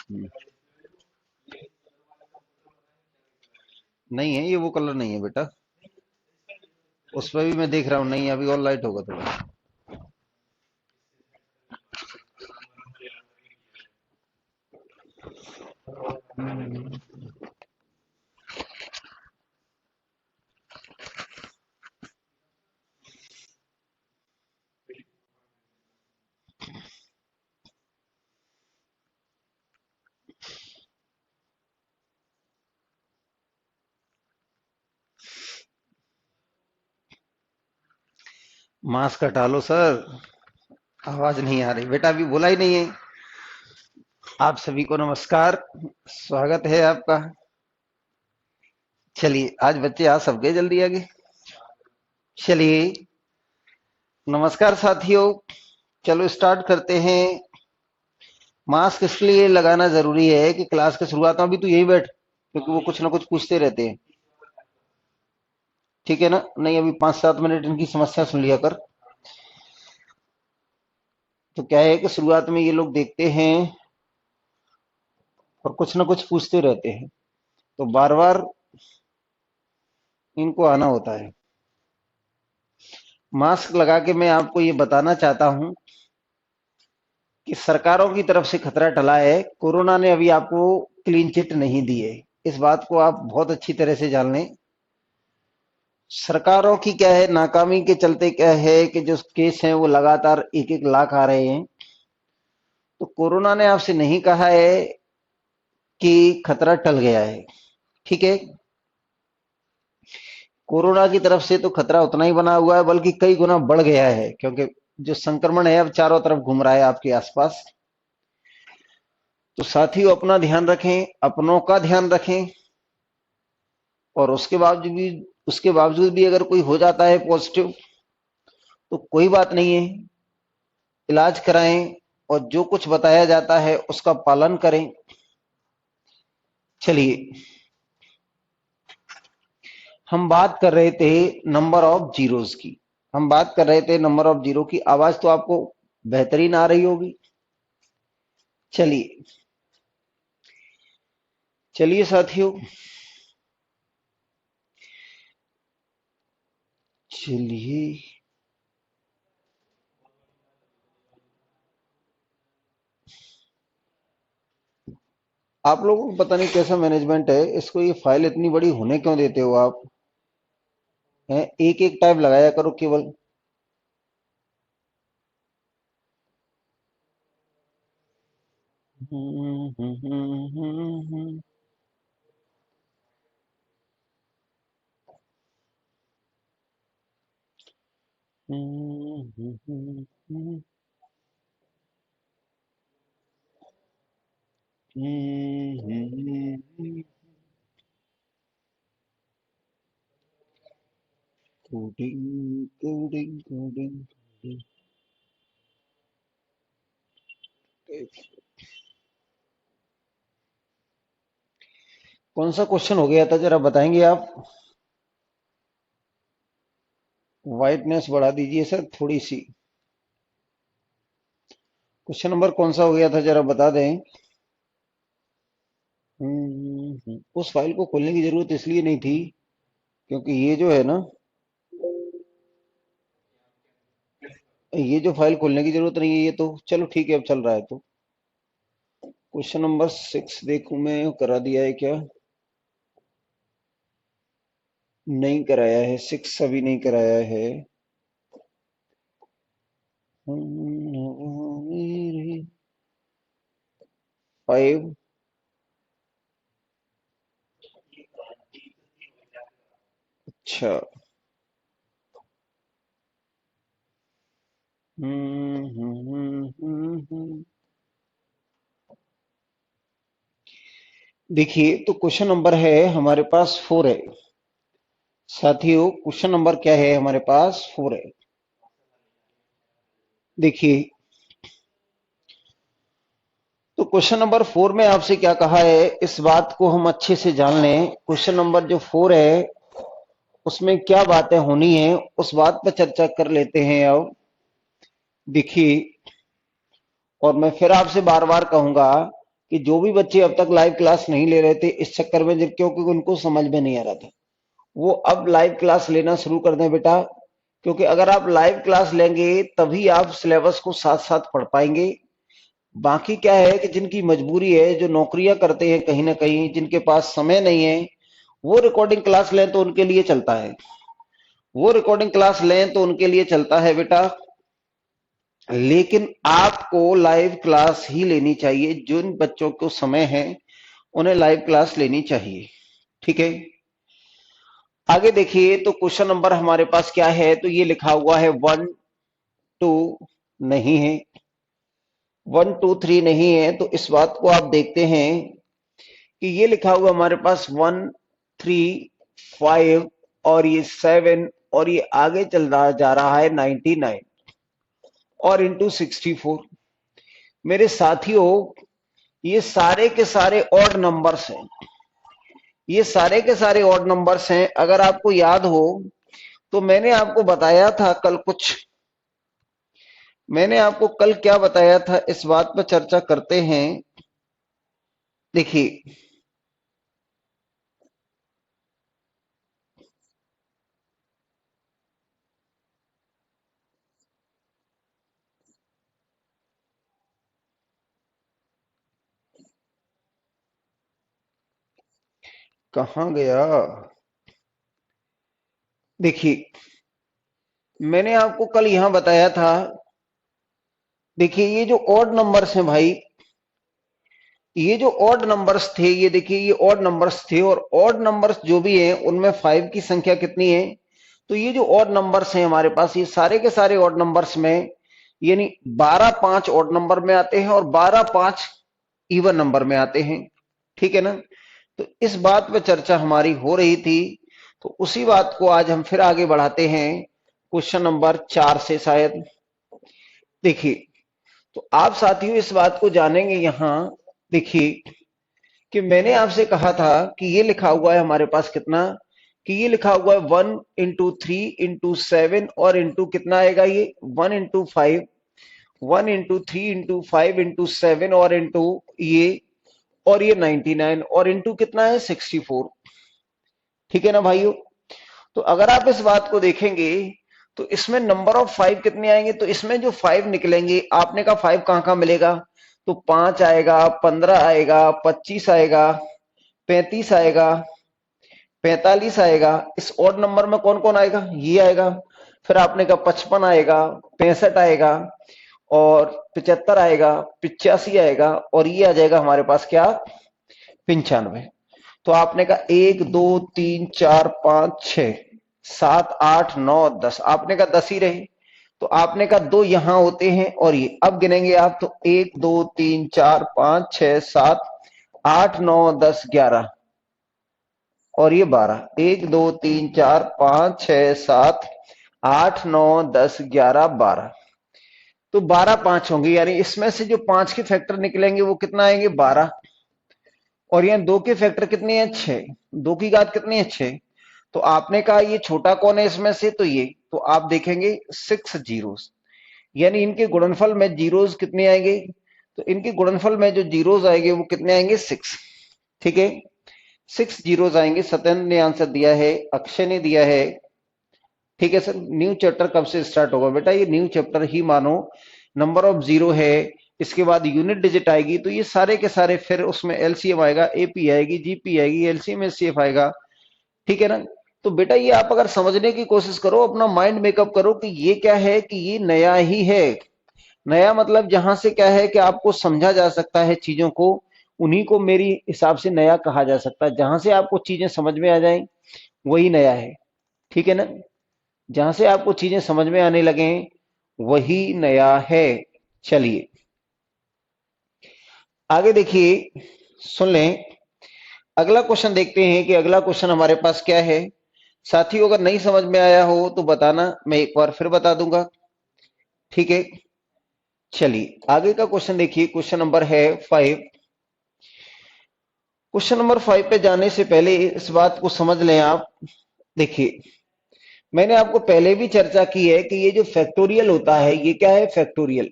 हम्म, नहीं है ये, वो कलर नहीं है बेटा। उस पर भी मैं देख रहा हूँ, नहीं अभी और लाइट होगा थोड़ा। मास्क हटा लो सर, आवाज नहीं आ रही बेटा, अभी बोला ही नहीं है। आप सभी को नमस्कार, स्वागत है आपका। चलिए आज बच्चे आ सब गए जल्दी आगे। चलिए, नमस्कार साथियों, चलो स्टार्ट करते हैं। मास्क इसलिए लगाना जरूरी है कि क्लास के शुरुआत में भी तो यही बैठ, क्योंकि वो कुछ ना कुछ पूछते रहते हैं। ठीक है ना? नहीं अभी 5-7 मिनट इनकी समस्या सुन लिया कर। तो क्या है कि शुरुआत में ये लोग देखते हैं और कुछ ना कुछ पूछते रहते हैं, तो बार बार इनको आना होता है। मास्क लगा के मैं आपको ये बताना चाहता हूं कि सरकारों की तरफ से खतरा टला है। कोरोना ने अभी आपको क्लीन चिट नहीं दी है, इस बात को आप बहुत अच्छी तरह से जान लें। सरकारों की क्या है, नाकामी के चलते क्या है कि जो केस हैं वो लगातार 1-1 लाख आ रहे हैं। तो कोरोना ने आपसे नहीं कहा है कि खतरा टल गया है, ठीक है? कोरोना की तरफ से तो खतरा उतना ही बना हुआ है, बल्कि कई गुना बढ़ गया है, क्योंकि जो संक्रमण है अब चारों तरफ घूम रहा है आपके आसपास। तो साथियों अपना ध्यान रखें, अपनों का ध्यान रखें, और उसके बावजूद भी अगर कोई हो जाता है पॉजिटिव तो कोई बात नहीं है, इलाज कराएं और जो कुछ बताया जाता है उसका पालन करें। चलिए, हम बात कर रहे थे नंबर ऑफ जीरोस की। हम बात कर रहे थे नंबर ऑफ जीरो की। आवाज तो आपको बेहतरीन आ रही होगी। चलिए चलिए साथियों, चलिए आप लोगों को पता नहीं कैसा मैनेजमेंट है, इसको ये फाइल इतनी बड़ी होने क्यों देते हो आप? हैं, एक एक टाइप लगाया करो केवल। कोडिंग कोडिंग कोडिंग कौन सा क्वेश्चन हो गया था जरा बताएंगे आप? वाइटनेस बढ़ा दीजिए सर थोड़ी सी। क्वेश्चन नंबर कौन सा हो गया था जरा बता दें। उस फाइल को खोलने की जरूरत इसलिए नहीं थी क्योंकि ये जो है ना, ये जो फाइल खोलने की जरूरत नहीं है, ये तो चलो ठीक है अब चल रहा है। तो क्वेश्चन नंबर 6 देखूं मैं, करा दिया है क्या? नहीं कराया है, 6 अभी नहीं कराया है। 5। अच्छा। देखिए तो क्वेश्चन नंबर है हमारे पास 4 है साथियों। क्वेश्चन नंबर क्या है हमारे पास? 4 है। देखिए, तो क्वेश्चन नंबर 4 में आपसे क्या कहा है, इस बात को हम अच्छे से जान लें। क्वेश्चन नंबर जो 4 है उसमें क्या बातें होनी है उस बात पर चर्चा कर लेते हैं अब। देखिए, और मैं फिर आपसे बार बार कहूंगा कि जो भी बच्चे अब तक लाइव क्लास नहीं ले रहे थे इस चक्कर में, जब क्योंकि उनको समझ में नहीं आ रहा था, वो अब लाइव क्लास लेना शुरू कर दें बेटा। क्योंकि अगर आप लाइव क्लास लेंगे तभी आप सिलेबस को साथ साथ पढ़ पाएंगे। बाकी क्या है कि जिनकी मजबूरी है, जो नौकरियां करते हैं कहीं ना कहीं, जिनके पास समय नहीं है, वो रिकॉर्डिंग क्लास लें तो उनके लिए चलता है, वो रिकॉर्डिंग क्लास लें तो उनके लिए चलता है बेटा। लेकिन आपको लाइव क्लास ही लेनी चाहिए। जिन बच्चों को समय है उन्हें लाइव क्लास लेनी चाहिए। ठीक है, आगे देखिए तो क्वेश्चन नंबर हमारे पास क्या है, तो ये लिखा हुआ है 1 2 नहीं है, 1 2 3 नहीं है। तो इस बात को आप देखते हैं कि ये लिखा हुआ हमारे पास 1 3 5 और ये 7 और ये आगे चल रहा जा रहा है 99 और इंटू 64। मेरे साथियों, ये सारे के सारे ऑड नंबर्स हैं, ये सारे के सारे ऑड नंबर्स हैं। अगर आपको याद हो तो मैंने आपको बताया था कल कुछ, मैंने आपको कल क्या बताया था, इस बात पर चर्चा करते हैं। देखिए, कहां गया, देखिए मैंने आपको कल यहां बताया था। देखिए ये जो ऑड नंबर्स हैं भाई, ये जो ऑड नंबर्स थे, ये देखिए ये ऑड नंबर्स थे, और ऑड नंबर्स जो भी हैं उनमें 5 की संख्या कितनी है, तो ये जो ऑड नंबर्स हैं हमारे पास, ये सारे के सारे ऑड नंबर्स में, यानी 12 5 ऑड नंबर में आते हैं और 12 5 इवन नंबर में आते हैं। ठीक है ना, तो इस बात पर चर्चा हमारी हो रही थी, तो उसी बात को आज हम फिर आगे बढ़ाते हैं क्वेश्चन नंबर 4 से शायद। देखिए, तो आप साथियों इस बात को जानेंगे यहां, देखिए कि मैंने आपसे कहा था कि ये लिखा हुआ है हमारे पास कितना, कि ये लिखा हुआ है 1 इंटू 3 इंटू 7 और इंटू कितना आएगा, ये 1 इंटू 5, 1 इंटू 3 इंटू 5 इंटू 7 और ये 99 और इंटू कितना है 64। ठीक है ना भाइयों, तो अगर आप इस बात को देखेंगे तो इसमें नंबर ऑफ 5 कितने आएंगे, तो इसमें जो 5 निकलेंगे, आपने कहा 5 कहां कहां मिलेगा, तो 5 आएगा, 15 आएगा, 25 आएगा, 35 आएगा, 45 आएगा। इस ऑड नंबर में कौन कौन आएगा, ये आएगा। फिर आपने कहा 55 आएगा, 65 आएगा और 75 आएगा, 85 आएगा और ये आ जाएगा हमारे पास क्या, 95। तो आपने कहा 1 2 3 4 5 6 7 8 9 10, आपने कहा 10 ही रहे, तो आपने कहा 2 यहां होते हैं और ये अब गिनेंगे आप, तो 1 2 3 4 5 6 7 8 9 10 11 और ये 12, 1 2 3 4 5 6 7 8 9 10 11 12, तो 12 5 होंगे, यानी इसमें से जो 5 के फैक्टर निकलेंगे वो कितना आएंगे 12, और यहाँ 2 के फैक्टर कितने हैं 6, 2 की घात कितनी है 6। तो आपने कहा ये छोटा कौन है इसमें से, तो ये, तो आप देखेंगे 6 जीरोस, यानी इनके गुणनफल में जीरोस कितने आएंगे, तो इनके गुणनफल में जो जीरोस आएंगे वो कितने आएंगे 6। ठीक है, 6 जीरोस आएंगे। सत्येंद्र ने आंसर दिया है, अक्षय ने दिया है। ठीक है सर, न्यू चैप्टर कब से स्टार्ट होगा बेटा, ये न्यू चैप्टर ही मानो, नंबर ऑफ जीरो है, इसके बाद यूनिट डिजिट आएगी, तो ये सारे के सारे फिर उसमें एलसीएम आएगा, एपी आएगी, जीपी आएगी, एलसीएम एचसीएफ आएगा। ठीक है ना, तो बेटा ये आप अगर समझने की कोशिश करो, अपना माइंड मेकअप करो कि ये क्या है, कि ये नया ही है। नया मतलब जहां से क्या है कि आपको समझा जा सकता है चीजों को, उन्हीं को मेरी हिसाब से नया कहा जा सकता है। जहां से आपको चीजें समझ में आ जाएं वही नया है। ठीक है ना, जहां से आपको चीजें समझ में आने लगे वही नया है। चलिए आगे देखिए, सुन लें, अगला क्वेश्चन देखते हैं कि अगला क्वेश्चन हमारे पास क्या है। साथियों अगर नहीं समझ में आया हो तो बताना, मैं एक बार फिर बता दूंगा। ठीक है, चलिए आगे का क्वेश्चन देखिए, क्वेश्चन नंबर है 5। क्वेश्चन नंबर 5 पे जाने से पहले इस बात को समझ लें आप। देखिए, मैंने आपको पहले भी चर्चा की है कि ये जो फैक्टोरियल होता है, ये क्या है फैक्टोरियल,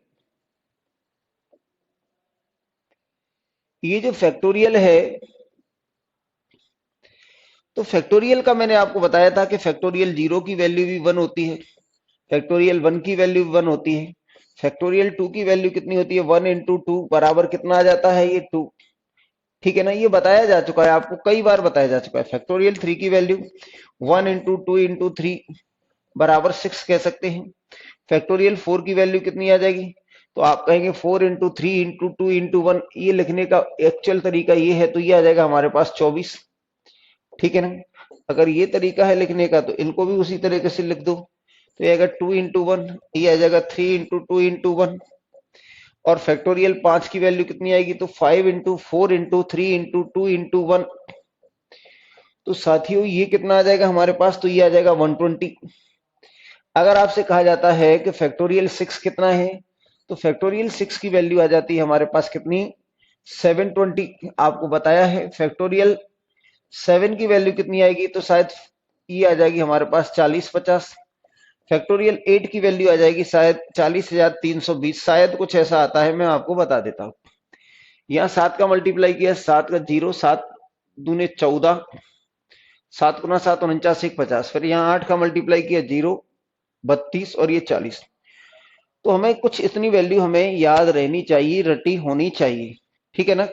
ये जो फैक्टोरियल है, तो फैक्टोरियल का मैंने आपको बताया था कि फैक्टोरियल 0 की वैल्यू भी 1 होती है, फैक्टोरियल 1 की वैल्यू भी 1 होती है, फैक्टोरियल 2 की वैल्यू कितनी होती है, 1 इंटू 2 बराबर कितना आ जाता है, ये 2। ठीक है ना, ये बताया जा चुका है आपको, कई बार बताया जा चुका है। फैक्टोरियल 3 की वैल्यू 1 इंटू 2 इंटू 3 बराबर 6 कह सकते हैं। फैक्टोरियल 4 की वैल्यू कितनी आ जाएगी, तो आप कहेंगे 4 इंटू 3 इंटू 2 इंटू 1। ये लिखने का एक्चुअल तरीका ये है, तो ये आ जाएगा हमारे पास 24। ठीक है ना, अगर ये तरीका है लिखने का तो इनको भी उसी तरीके से लिख दो, तो ये आएगा 2 इंटू 1, ये आ जाएगा 3 इंटू 2 इंटू 1। और फैक्टोरियल 5 की वैल्यू कितनी आएगी, तो 5 इंटू 4 इंटू 3 इंटू 2 इंटू 1। तो साथियों ये कितना आ जाएगा हमारे पास, तो ये आ जाएगा 120। अगर आपसे कहा जाता है कि फैक्टोरियल 6 कितना है, तो फैक्टोरियल 6 की वैल्यू आ जाती है हमारे पास कितनी, 720। आपको बताया है फैक्टोरियल 7 की वैल्यू कितनी आएगी, तो शायद ये आ जाएगी हमारे पास 4050। फैक्टोरियल 8 की वैल्यू आ जाएगी शायद 40,320, शायद कुछ ऐसा आता है, मैं आपको बता देता हूँ। यहाँ 7 का मल्टीप्लाई किया, 7 का 0, 7 दूने 14, 7 गुना 7 49 50। फिर यहाँ 8 का मल्टीप्लाई किया, 0 32 और ये 40। तो हमें कुछ इतनी वैल्यू हमें याद रहनी चाहिए, रटी होनी चाहिए। ठीक है ना,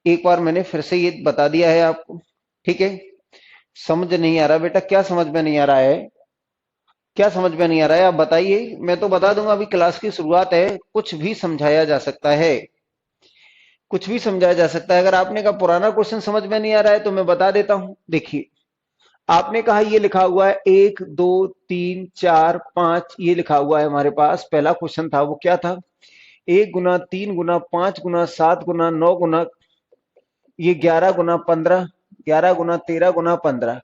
एक बार मैंने फिर से ये बता दिया है आपको। ठीक है, समझ नहीं आ रहा बेटा, क्या समझ में नहीं आ रहा है, क्या समझ में नहीं आ रहा है, आप बताइए, मैं तो बता दूंगा। अभी क्लास की शुरुआत है, कुछ भी समझाया जा सकता है, कुछ भी समझाया जा सकता है। अगर आपने कहा पुराना क्वेश्चन समझ में नहीं आ रहा है तो मैं बता देता हूं। देखिए, आपने कहा ये लिखा हुआ है 1 2 3 4 5, ये लिखा हुआ है हमारे पास। पहला क्वेश्चन था वो क्या था, 1 गुना 3 गुना 5 गुना 7 गुना 9 गुना ये 11 गुना 15, 11 गुना 13 गुना 15,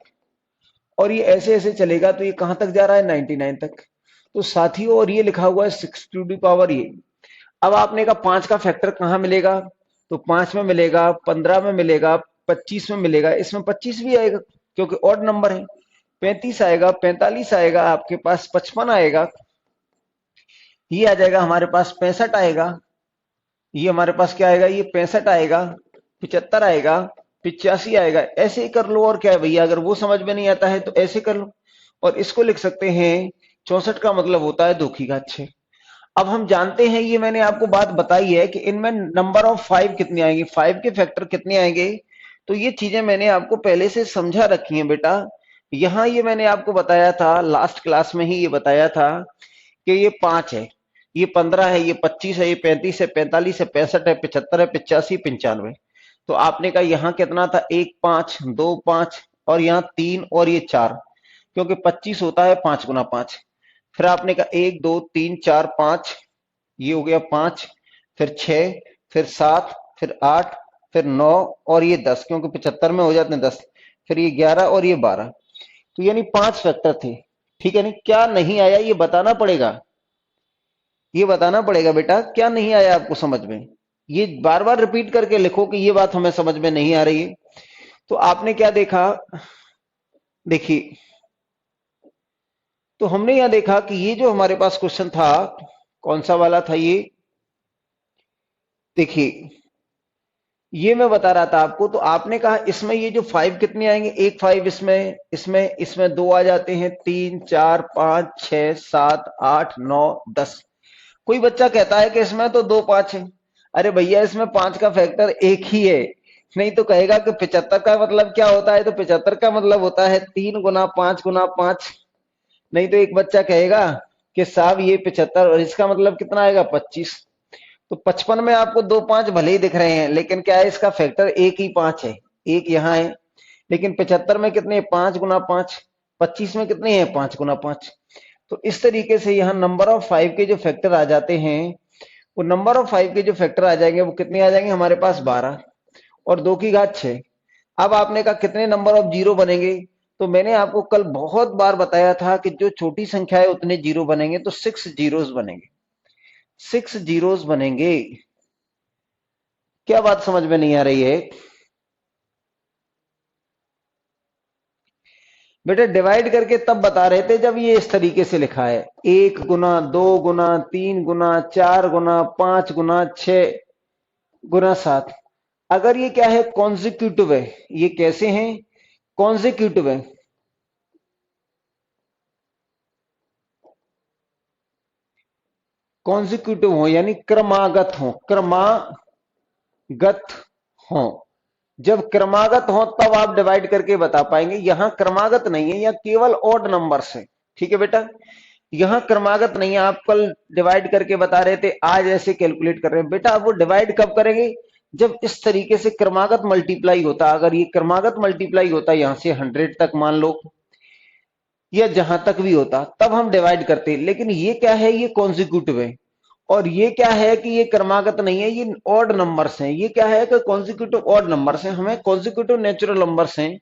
और ये ऐसे ऐसे चलेगा। तो ये कहां तक जा रहा है, 99 तक। तो साथियों, और ये लिखा हुआ है 6 टू दी पावर ये। अब आपने कहा 5 का फैक्टर कहां मिलेगा, तो 5 में मिलेगा, 15 में मिलेगा, 25 में मिलेगा। इसमें 25 भी आएगा क्योंकि ऑड नंबर है। 35 आएगा, 45 आएगा, आपके पास 55 आएगा, ये आ जाएगा हमारे पास 65 आएगा, ये हमारे पास क्या आएगा, ये 65 आएगा, 75 आएगा, 85 आएगा। ऐसे ही कर लो, और क्या है भैया, अगर वो समझ में नहीं आता है तो ऐसे कर लो। और इसको लिख सकते हैं 64 का मतलब होता है 2 की घात 6। अब हम जानते हैं, ये मैंने आपको बात बताई है कि इनमें नंबर ऑफ 5 कितने आएंगे, 5 के फैक्टर कितने आएंगे। तो ये चीजें मैंने आपको पहले से समझा रखी हैं बेटा। यहाँ ये मैंने आपको बताया था, लास्ट क्लास में ही ये बताया था कि ये 5 है, ये 15 है, ये 25 है, ये 35 है, 45 है, 65 है, 75 है, 85, 95। तो आपने कहा यहाँ कितना था, 1 5 2 5, और यहाँ 3 और ये 4, क्योंकि 25 होता है 5 गुना 5। फिर आपने कहा 1 2 3 4 5, ये हो गया 5, फिर 6, फिर 7, फिर 8, फिर 9 और ये 10, क्योंकि 75 में हो जाते हैं 10। फिर ये 11 और ये 12। तो यानी 5 फैक्टर थे। ठीक है ना, क्या नहीं आया ये बताना पड़ेगा, ये बताना पड़ेगा बेटा, क्या नहीं आया आपको समझ में। ये बार बार रिपीट करके लिखो कि ये बात हमें समझ में नहीं आ रही है। तो आपने क्या देखा, देखिए, तो हमने यहां देखा कि ये जो हमारे पास क्वेश्चन था, कौन सा वाला था ये, देखिए, ये मैं बता रहा था आपको। तो आपने कहा इसमें ये जो 5 कितने आएंगे, एक 5 इसमें, इसमें 2 आ जाते हैं, 3 4 5 6 7 8 9 10। कोई बच्चा कहता है कि इसमें तो 2 5 है। अरे भैया, इसमें 5 का फैक्टर एक ही है, नहीं तो कहेगा कि 75 का मतलब क्या होता है, तो 75 का मतलब होता है 3 गुना 5 गुना 5। नहीं तो एक बच्चा कहेगा कि साहब ये 75 और इसका मतलब कितना आएगा, 25। तो 55 में आपको 2 5 भले ही दिख रहे हैं, लेकिन क्या है, इसका फैक्टर एक ही 5 है, एक यहाँ है। लेकिन 75 में कितने, 5 गुना 5, 25 में कितने हैं, 5 गुना 5। तो इस तरीके से यहाँ नंबर ऑफ 5 के जो फैक्टर आ जाते हैं, वो नंबर ऑफ 5 के जो फैक्टर आ जाएंगे वो कितने आ जाएंगे हमारे पास, 12 और 2 की घात 6। अब आपने कहा कितने नंबर ऑफ जीरो बनेंगे, तो मैंने आपको कल बहुत बार बताया था कि जो छोटी संख्या है उतने जीरो बनेंगे, तो 6 जीरोस बनेंगे, 6 जीरोस बनेंगे। क्या बात समझ में नहीं आ रही है बेटा, डिवाइड करके तब बता रहे थे जब ये इस तरीके से लिखा है, 1 गुना 2 गुना 3 गुना 4 गुना 5 गुना 6 गुना 7। अगर ये क्या है, कॉन्जिक्यूटिव है, ये कैसे हैं, कॉन्जिक्यूटिव है, कॉन्जिक्यूटिव हो यानी क्रमागत हो, क्रमागत हो। जब क्रमागत हो तब आप डिवाइड करके बता पाएंगे। यहां क्रमागत नहीं है, यहां केवल ऑड नंबर्स है। ठीक है बेटा, यहां क्रमागत नहीं है। आप कल डिवाइड करके बता रहे थे, आज ऐसे कैलकुलेट कर रहे हैं बेटा। आप वो डिवाइड कब करेंगे, जब इस तरीके से क्रमागत मल्टीप्लाई होता। अगर ये क्रमागत मल्टीप्लाई होता यहां से 100 तक मान लो, या जहां तक भी होता, तब हम डिवाइड करते। लेकिन ये क्या है, ये कॉन्जिक्यूटिव है। और ये क्या है कि ये क्रमागत नहीं है, ये ऑड नंबर्स हैं। ये क्या है कि कॉन्जिक्यूटिव ऑड नंबर्स हैं, हमें कॉन्जिक्यूटिव नेचुरल नंबर्स हैं।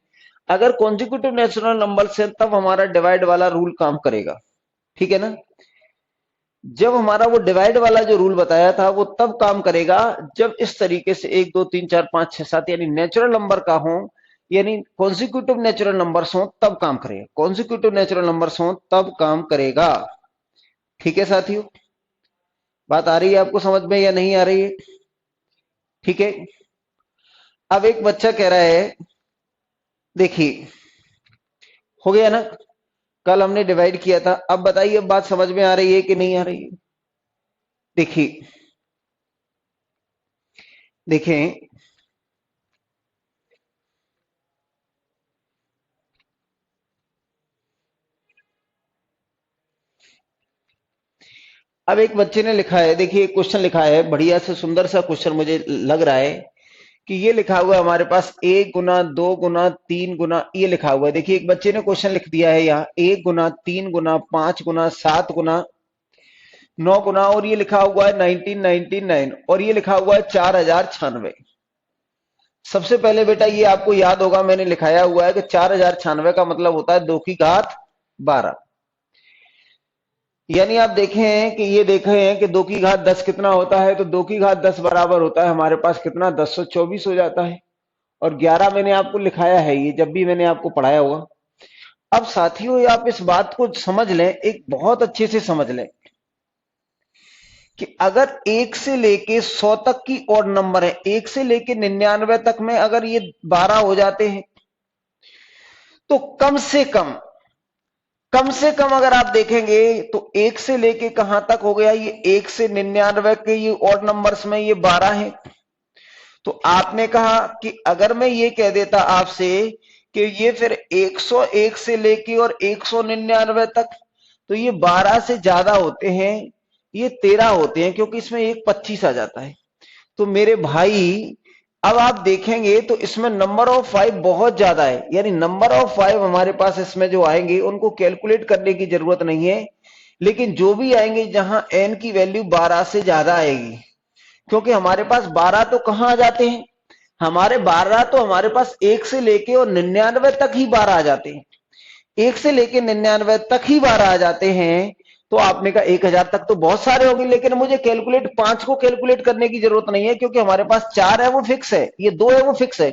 अगर कॉन्जिक्यूटिव नेचुरल नंबर्स हैं तब हमारा डिवाइड वाला रूल काम करेगा। ठीक है ना। जब हमारा वो डिवाइड वाला जो रूल बताया था वो तब काम करेगा जब इस तरीके से 1 2 3 4 5 6 7 यानी नेचुरल नंबर का हो, यानी कॉन्जिक्यूटिव नेचुरल नंबर्स हो तब काम करेगा। कॉन्जिक्यूटिव नेचुरल नंबर्स हो तब काम करेगा। ठीक है साथियों, बात आ रही है आपको समझ में या नहीं आ रही है? ठीक है। अब एक बच्चा कह रहा है, देखिए हो गया ना, कल हमने डिवाइड किया था। अब बताइए, अब बात समझ में आ रही है कि नहीं आ रही है? देखिए देखें, अब एक बच्चे ने लिखा है, देखिए एक क्वेश्चन लिखा है, बढ़िया से सुंदर सा क्वेश्चन मुझे लग रहा है कि ये लिखा हुआ है हमारे पास 1 गुना 2 गुना 3 गुना, ये लिखा हुआ है। देखिए एक बच्चे ने क्वेश्चन लिख दिया है यहाँ 1 गुना 3 गुना 5 गुना 7 गुना 9 गुना, और ये लिखा हुआ है 1999, और ये लिखा हुआ है 4096। सबसे पहले बेटा ये आपको याद होगा, मैंने लिखाया हुआ है कि 4096 का मतलब होता है 2 की घात 12। यानी आप देखें कि ये देखे हैं कि 2 की घात 10 कितना होता है, तो 2 की घात 10 बराबर होता है हमारे पास कितना, 1024 हो जाता है। और 11 मैंने आपको लिखाया है, ये जब भी मैंने आपको पढ़ाया होगा। अब साथियों ये आप इस बात को समझ लें, एक बहुत अच्छे से समझ लें कि अगर 1 से लेके 100 तक की ऑड नंबर है, 1 से लेके 99 तक में अगर ये 12 हो जाते हैं, तो कम से कम अगर आप देखेंगे तो 1 से लेके कहां तक हो गया, ये 1 से 99 के ये ऑड नंबर्स में ये 12 है। तो आपने कहा कि अगर मैं ये कह देता आपसे कि ये फिर 101 से लेके और 199 तक, तो ये 12 से ज्यादा होते हैं, ये 13 होते हैं, क्योंकि इसमें एक 25 आ जाता है। तो मेरे भाई अब आप देखेंगे तो इसमें नंबर ऑफ 5 बहुत ज्यादा है, यानी नंबर ऑफ 5 हमारे पास इसमें जो आएंगे उनको कैलकुलेट करने की जरूरत नहीं है। लेकिन जो भी आएंगे जहां n की वैल्यू 12 से ज्यादा आएगी, क्योंकि हमारे पास 12 तो कहां आ जाते हैं, हमारे 12 तो हमारे पास 1 से लेके और 99 तक ही 12 आ जाते हैं। 1 से लेके 99 तक ही 12 आ जाते हैं। तो आपने कहा 1000 तक तो बहुत सारे होंगे, लेकिन मुझे कैलकुलेट 5 को कैलकुलेट करने की जरूरत नहीं है, क्योंकि हमारे पास 4 है वो फिक्स है, ये 2 है वो फिक्स है।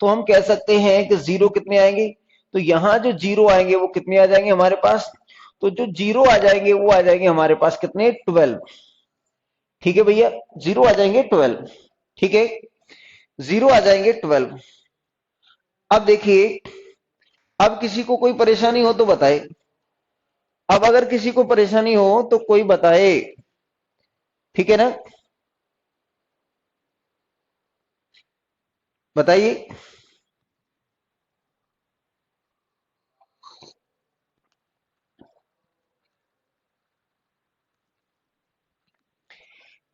तो हम कह सकते हैं कि जीरो कितने आएंगे, तो यहां जो जीरो आएंगे वो कितने आ जाएंगे हमारे पास, तो जो जीरो आ जाएंगे वो आ जाएंगे हमारे पास कितने, 12। ठीक है भैया, जीरो आ जाएंगे 12। ठीक है, जीरो आ जाएंगे 12। अब देखिए, अब किसी को कोई परेशानी हो तो बताए। अब अगर किसी को परेशानी हो तो कोई बताए। ठीक है ना, बताइए।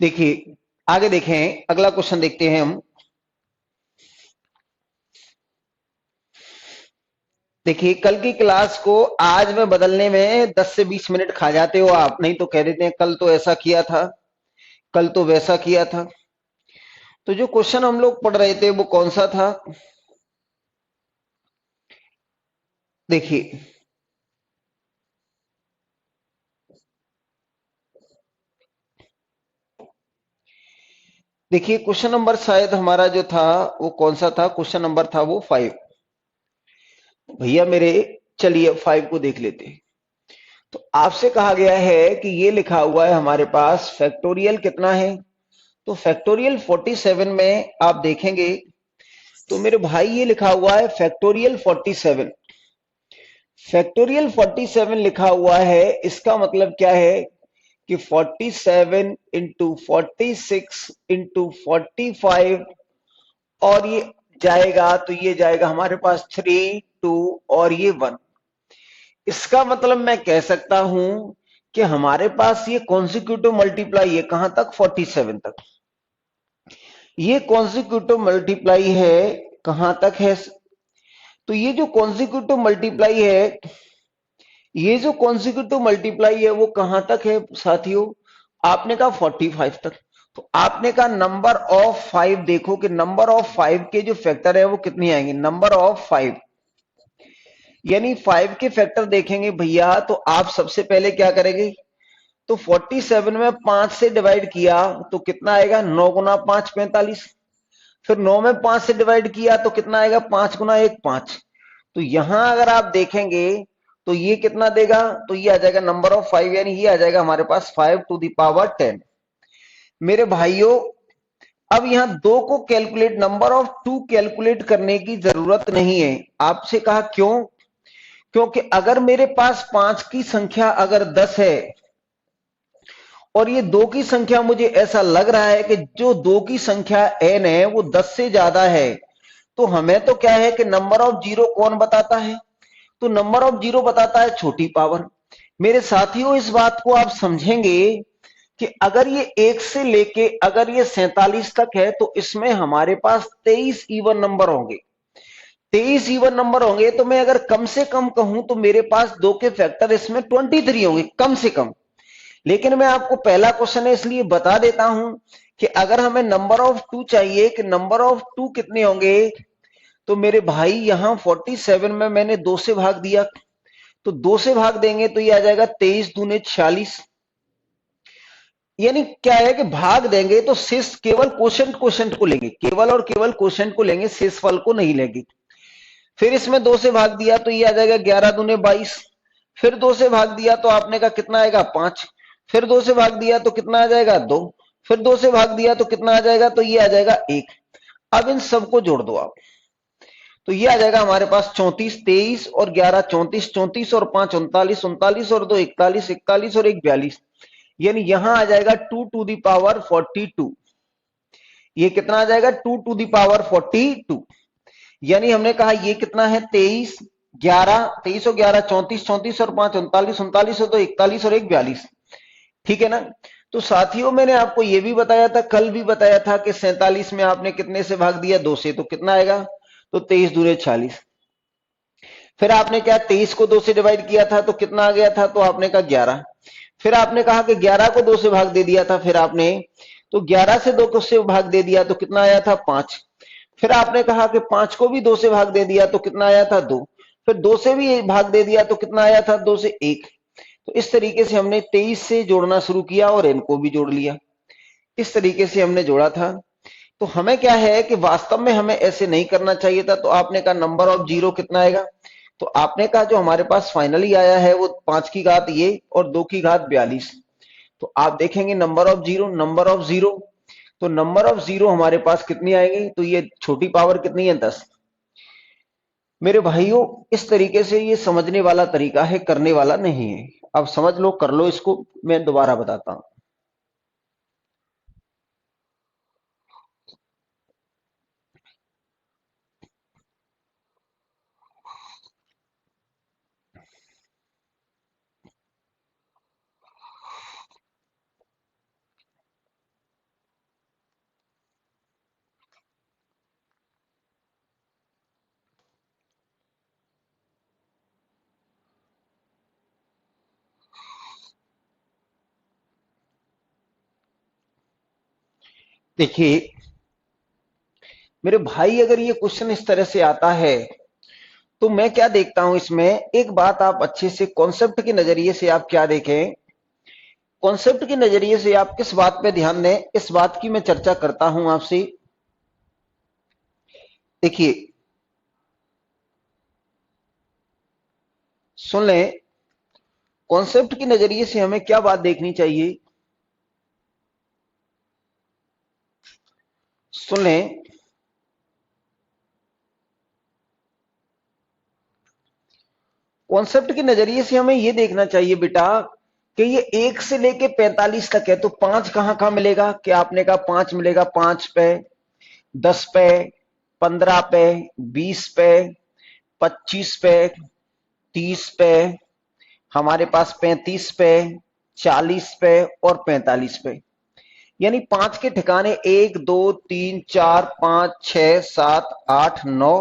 देखिए आगे देखें, अगला क्वेश्चन देखते हैं हम। देखिए कल की क्लास को आज में बदलने में 10 से 20 मिनट खा जाते हो आप, नहीं तो कह देते हैं कल तो ऐसा किया था, कल तो वैसा किया था। तो जो क्वेश्चन हम लोग पढ़ रहे थे वो कौन सा था, देखिए देखिए क्वेश्चन नंबर शायद हमारा जो था वो कौन सा था, क्वेश्चन नंबर था वो 5। भैया मेरे, चलिए 5 को देख लेते हैं। तो आपसे कहा गया है कि ये लिखा हुआ है हमारे पास फैक्टोरियल कितना है, तो फैक्टोरियल 47 में आप देखेंगे तो मेरे भाई ये लिखा हुआ है फैक्टोरियल 47। फैक्टोरियल 47 लिखा हुआ है, इसका मतलब क्या है कि 47 इंटू 46 इंटू 45 और ये जाएगा तो ये जाएगा हमारे पास 3 2 और ये 1। इसका मतलब मैं कह सकता हूं कि हमारे पास ये कॉन्सिक्यूटिव मल्टीप्लाई है कहां तक, 47 तक। ये कॉन्सिक्यूटिव मल्टीप्लाई है कहां तक है, तो ये जो कॉन्सिक्यूटिव मल्टीप्लाई है, ये जो कॉन्सिक्यूटिव मल्टीप्लाई है वो कहां तक है साथियों, आपने कहा 45 तक। तो आपने कहा नंबर ऑफ 5, देखो कि नंबर ऑफ 5 के जो फैक्टर है वो कितने आएंगे, नंबर ऑफ 5 यानी 5 के फैक्टर देखेंगे भैया, तो आप सबसे पहले क्या करेंगे, तो 47 में 5 से डिवाइड किया तो कितना आएगा, 9 गुना 5 45। फिर 9 में 5 से डिवाइड किया तो कितना आएगा, 5 गुना 1 5। तो यहां अगर आप देखेंगे तो ये कितना देगा, तो ये आ जाएगा नंबर ऑफ 5, यानी ये आ जाएगा हमारे पास 5 टू द पावर 10। मेरे भाइयों अब यहां दो को कैलकुलेट, नंबर ऑफ 2 कैलकुलेट करने की जरूरत नहीं है। आपसे कहा क्यों, क्योंकि अगर मेरे पास 5 की संख्या अगर 10 है और ये 2 की संख्या मुझे ऐसा लग रहा है कि जो 2 की संख्या n है वो 10 से ज्यादा है, तो हमें तो क्या है कि नंबर ऑफ जीरो कौन बताता है, तो नंबर ऑफ जीरो बताता है छोटी पावर। मेरे साथियों इस बात को आप समझेंगे कि अगर ये 1 से लेके अगर ये 47 तक है तो इसमें हमारे पास 23 इवन नंबर होंगे। 23 इवन नंबर होंगे तो मैं अगर कम से कम कहूं तो मेरे पास 2 के फैक्टर इसमें 23 होंगे कम से कम। लेकिन मैं आपको पहला क्वेश्चन है इसलिए बता देता हूं कि अगर हमें नंबर ऑफ 2 चाहिए कि नंबर ऑफ 2 कितने होंगे, तो मेरे भाई यहां 47 में मैंने 2 से भाग दिया, तो 2 से भाग देंगे तो ये आ जाएगा 23 दूने 46। यानी क्या है कि भाग देंगे तो शेष केवल क्वोशंट क्वोशंट को लेंगे, केवल और केवल क्वोशंट को लेंगे, शेषफल को नहीं लेंगे। फिर इसमें 2 से भाग दिया तो ये आ जाएगा 11 दूने 22। फिर 2 से भाग दिया तो आपने कहा कितना आएगा 5। फिर 2 से भाग दिया तो कितना आ जाएगा 2। फिर 2 से भाग दिया तो कितना आ जाएगा, तो ये आ जाएगा 1। अब इन सबको जोड़ दो आप, तो ये आ जाएगा हमारे पास 34, 23 और 11 34, 34 और 5 39, 39 और 2 41, 41 और 1 42। यानी यहां आ जाएगा 2 टू दी पावर 42। ये कितना आ जाएगा 2 टू दी पावर 42। यानी हमने कहा ये कितना है 23 11, 23 और 11 34, 34 और 5 39, 39 और 2 41 और 1 42। ठीक है ना। तो साथियों मैंने आपको ये भी बताया था, कल भी बताया था कि 47 में आपने कितने से भाग दिया, 2 से, तो कितना आएगा, तो 23 दूने 40। फिर आपने क्या 23 को 2 से डिवाइड किया था तो कितना आ गया था, तो आपने कहा 11। फिर आपने कहा कि 11 को 2 से भाग दे दिया था, फिर आपने तो 11 से 2 को से भाग दे दिया तो कितना आया था 5। फिर आपने कहा कि 5 को भी 2 से भाग दे दिया तो कितना आया था 2। फिर 2 से भी भाग दे दिया तो कितना आया था 2 से 1। तो इस तरीके से हमने 23 से जोड़ना शुरू किया और इनको भी जोड़ लिया। इस तरीके से हमने जोड़ा था। तो हमें क्या है कि वास्तव में हमें ऐसे नहीं करना चाहिए था। तो आपने कहा नंबर ऑफ जीरो कितना आएगा, तो आपने कहा जो हमारे पास फाइनली आया है वो 5 की घात ये और 2 की घात 42। तो आप देखेंगे number of zero, number of zero, तो नंबर ऑफ जीरो हमारे पास कितनी आएगी, तो ये छोटी पावर कितनी है 10। मेरे भाइयों इस तरीके से ये समझने वाला तरीका है, करने वाला नहीं है। अब समझ लो, कर लो इसको, मैं दोबारा बताता हूं। देखिए मेरे भाई अगर ये क्वेश्चन इस तरह से आता है तो मैं क्या देखता हूं इसमें, एक बात आप अच्छे से कॉन्सेप्ट के नजरिए से आप क्या देखें, कॉन्सेप्ट के नजरिए से आप किस बात पे ध्यान दें, इस बात की मैं चर्चा करता हूं आपसे। देखिए सुन लें, कॉन्सेप्ट के नजरिए से हमें क्या बात देखनी चाहिए। सुन लें, कॉन्सेप्ट के नजरिए से हमें यह देखना चाहिए बेटा कि ये 1 से लेके 45 तक है, तो 5 कहां कहां मिलेगा? क्या आपने कहा 5 मिलेगा? 5 पे, 10 पे, 15 पे, 20 पे, 25 पे, 30 पे, हमारे पास 35 पे, 40 पे और 45 पे। यानी 5 के ठिकाने 1 2 3 4 5 6 7 8 9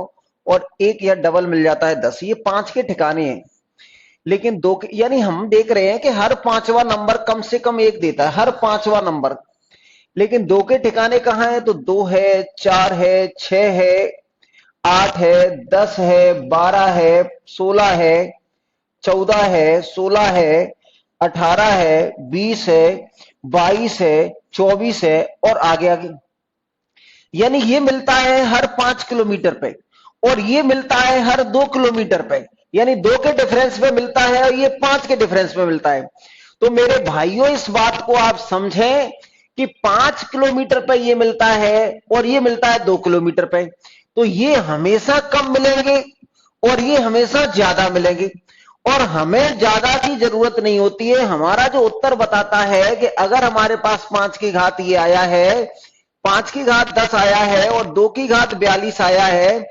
और एक या डबल मिल जाता है 10। ये 5 के ठिकाने हैं। लेकिन दो के, यानी हम देख रहे हैं कि हर पांचवा नंबर कम से कम एक देता है, हर पांचवा नंबर। लेकिन दो के ठिकाने कहां है? तो 2 है, 4 है, 6 है, 8 है, 10 है, 12 है, 16 है, 14 है, 16 है, 18 है, 20 है, 22 है, 24 है और आगे आगे। यानी ये मिलता है हर 5 किलोमीटर पे और ये मिलता है हर 2 किलोमीटर पे। यानी 2 के डिफरेंस पे मिलता है और ये 5 के डिफरेंस पे मिलता है। तो मेरे भाइयों, इस बात को आप समझें कि 5 किलोमीटर पे ये मिलता है और ये मिलता है 2 किलोमीटर पे। तो ये हमेशा कम मिलेंगे और ये हमेशा ज्यादा मिलेंगे। और हमें ज्यादा की जरूरत नहीं होती है। हमारा जो उत्तर बताता है कि अगर हमारे पास 5 की घात ये आया है, 5 की घात 10 आया है और 2 की घात 42 आया है,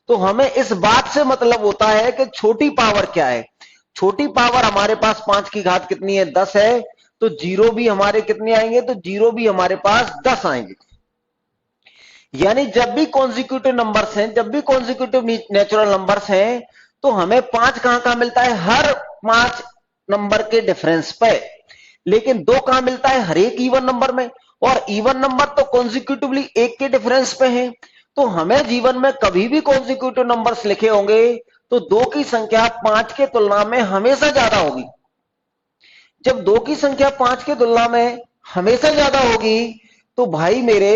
तो हमें इस बात से मतलब होता है कि छोटी पावर क्या है। छोटी पावर हमारे पास 5 की घात कितनी है? 10 है। तो जीरो भी हमारे कितने आएंगे? तो जीरो भी हमारे पास 10 आएंगे। यानी जब भी कॉन्जिक्यूटिव नंबर्स हैं, जब भी कॉन्जिक्यूटिव नेचुरल नंबर्स हैं, तो हमें 5 कहां कहां मिलता है? हर 5 नंबर के डिफरेंस पे। लेकिन 2 कहां मिलता है? हर एक इवन नंबर में। और इवन नंबर तो कॉन्जिक्यूटिवली एक के डिफरेंस पे है। तो हमें जीवन में कभी भी कॉन्जिक्यूटिव नंबर्स लिखे होंगे तो 2 की संख्या 5 के तुलना में हमेशा ज्यादा होगी। जब 2 की संख्या 5 की तुलना में हमेशा ज्यादा होगी तो भाई मेरे,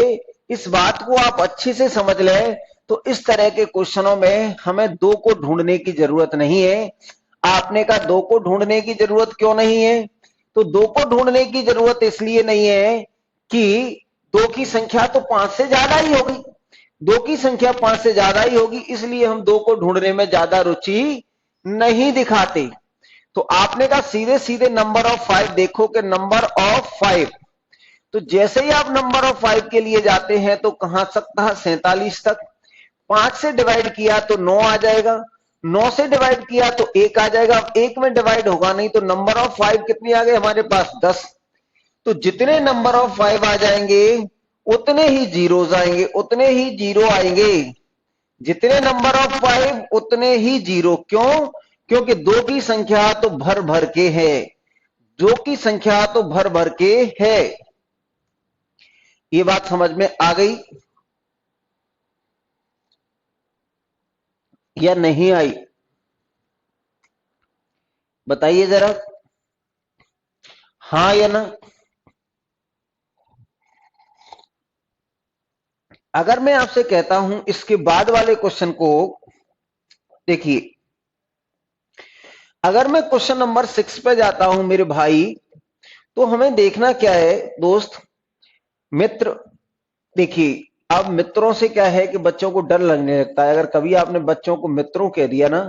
इस बात को आप अच्छे से समझ लें। तो इस तरह के क्वेश्चनों में हमें 2 को ढूंढने की जरूरत नहीं है। आपने कहा 2 को ढूंढने की जरूरत क्यों नहीं है? तो 2 को ढूंढने की जरूरत इसलिए नहीं है कि 2 की संख्या तो 5 से ज्यादा ही होगी। 2 की संख्या 5 से ज्यादा ही होगी, इसलिए हम 2 को ढूंढने में ज्यादा रुचि नहीं दिखाते। तो आपने कहा सीधे सीधे नंबर ऑफ 5 देखो कि नंबर ऑफ 5, तो जैसे ही आप नंबर ऑफ 5 के लिए जाते हैं तो कहां सकता है? 47 तक। 5 से डिवाइड किया तो 9 आ जाएगा, 9 से डिवाइड किया तो 1 आ जाएगा। अब 1 में डिवाइड होगा नहीं, तो नंबर ऑफ 5 कितनी आ गए हमारे पास? 10। तो जितने नंबर ऑफ 5 आ जाएंगे उतने ही जीरोज आएंगे, उतने ही जीरो आएंगे। जितने नंबर ऑफ 5 उतने ही जीरो। क्यों? क्योंकि 2 की संख्या तो भर भर के है, 2 की संख्या तो भर भर के है। ये बात समझ में आ गई या नहीं आई? बताइए जरा, हाँ या ना। अगर मैं आपसे कहता हूं इसके बाद वाले क्वेश्चन को देखिए, अगर मैं क्वेश्चन नंबर 6 पे जाता हूं मेरे भाई, तो हमें देखना क्या है दोस्त मित्र? देखिए, अब मित्रों से क्या है कि बच्चों को डर लगने लगता है। अगर कभी आपने बच्चों को मित्रों कह दिया ना,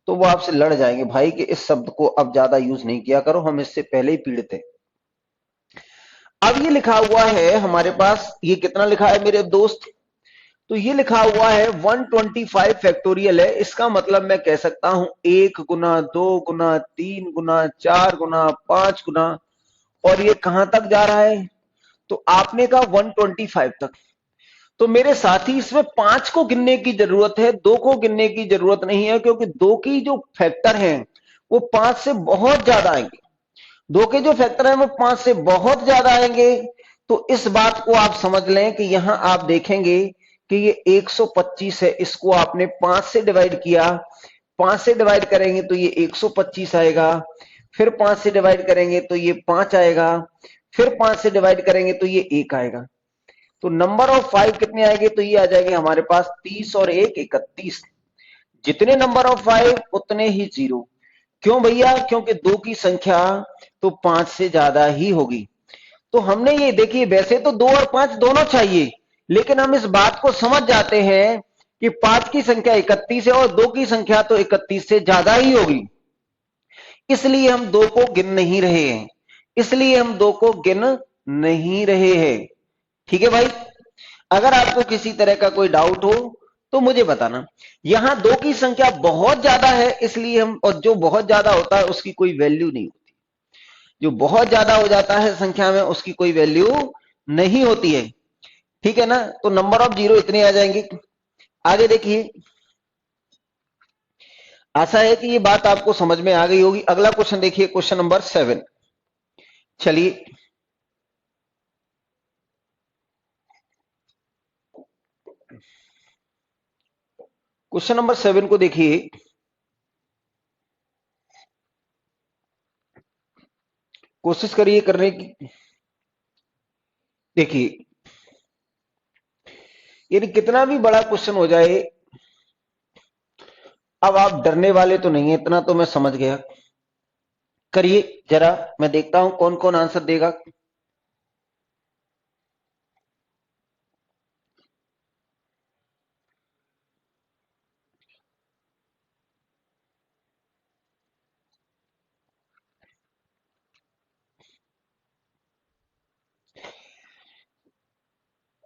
तो वो आपसे लड़ जाएंगे भाई कि इस शब्द को अब ज्यादा यूज नहीं किया करो, हम इससे पहले ही पीड़ित थे। अब ये लिखा हुआ है हमारे पास, ये कितना लिखा है मेरे दोस्त? तो ये लिखा हुआ है 125 फैक्टोरियल है। इसका मतलब मैं कह सकता हूं 1 गुना 2 गुना 3 गुना 4 गुना 5 गुना, और ये कहां तक जा रहा है? तो आपने कहा 125 तक। तो मेरे साथी, इसमें 5 को गिनने की जरूरत है, 2 को गिनने की जरूरत नहीं है, क्योंकि 2 की जो फैक्टर हैं वो 5 से बहुत ज्यादा आएंगे। 2 के जो फैक्टर हैं वो 5 से बहुत ज्यादा आएंगे। तो इस बात को आप समझ लें कि यहां आप देखेंगे कि ये 125 है, इसको आपने 5 से डिवाइड किया, 5 से डिवाइड करेंगे तो ये 125 आएगा, फिर 5 से डिवाइड करेंगे तो ये 5 आएगा, फिर 5 से डिवाइड करेंगे तो ये 1 आएगा। तो नंबर ऑफ 5 कितने आएंगे? तो ये आ जाएंगे हमारे पास 30 और 1 31। जितने नंबर ऑफ 5 उतने ही जीरो। क्यों भैया? क्योंकि 2 की संख्या तो 5 से ज्यादा ही होगी। तो हमने ये देखिए, वैसे तो 2 और 5 दोनों चाहिए, लेकिन हम इस बात को समझ जाते हैं कि 5 की संख्या 31 है और 2 की संख्या तो 31 से ज्यादा ही होगी, इसलिए हम 2 को गिन नहीं रहे हैं, इसलिए हम 2 को गिन नहीं रहे हैं। ठीक है भाई, अगर आपको किसी तरह का कोई डाउट हो तो मुझे बताना। यहां 2 की संख्या बहुत ज्यादा है, इसलिए हम, और जो बहुत ज्यादा होता है उसकी कोई वैल्यू नहीं होती, जो बहुत ज्यादा हो जाता है संख्या में उसकी कोई वैल्यू नहीं होती है। ठीक है ना, तो नंबर ऑफ जीरो इतने आ जाएंगे। आगे देखिए, आशा है कि ये बात आपको समझ में आ गई होगी। अगला क्वेश्चन देखिए, क्वेश्चन नंबर 7। चलिए, क्वेश्चन नंबर 7 को देखिए। कोशिश करिए करने की। देखिए, यदि कितना भी बड़ा क्वेश्चन हो जाए, अब आप डरने वाले तो नहीं है, इतना तो मैं समझ गया। करिए जरा, मैं देखता हूं कौन कौन आंसर देगा।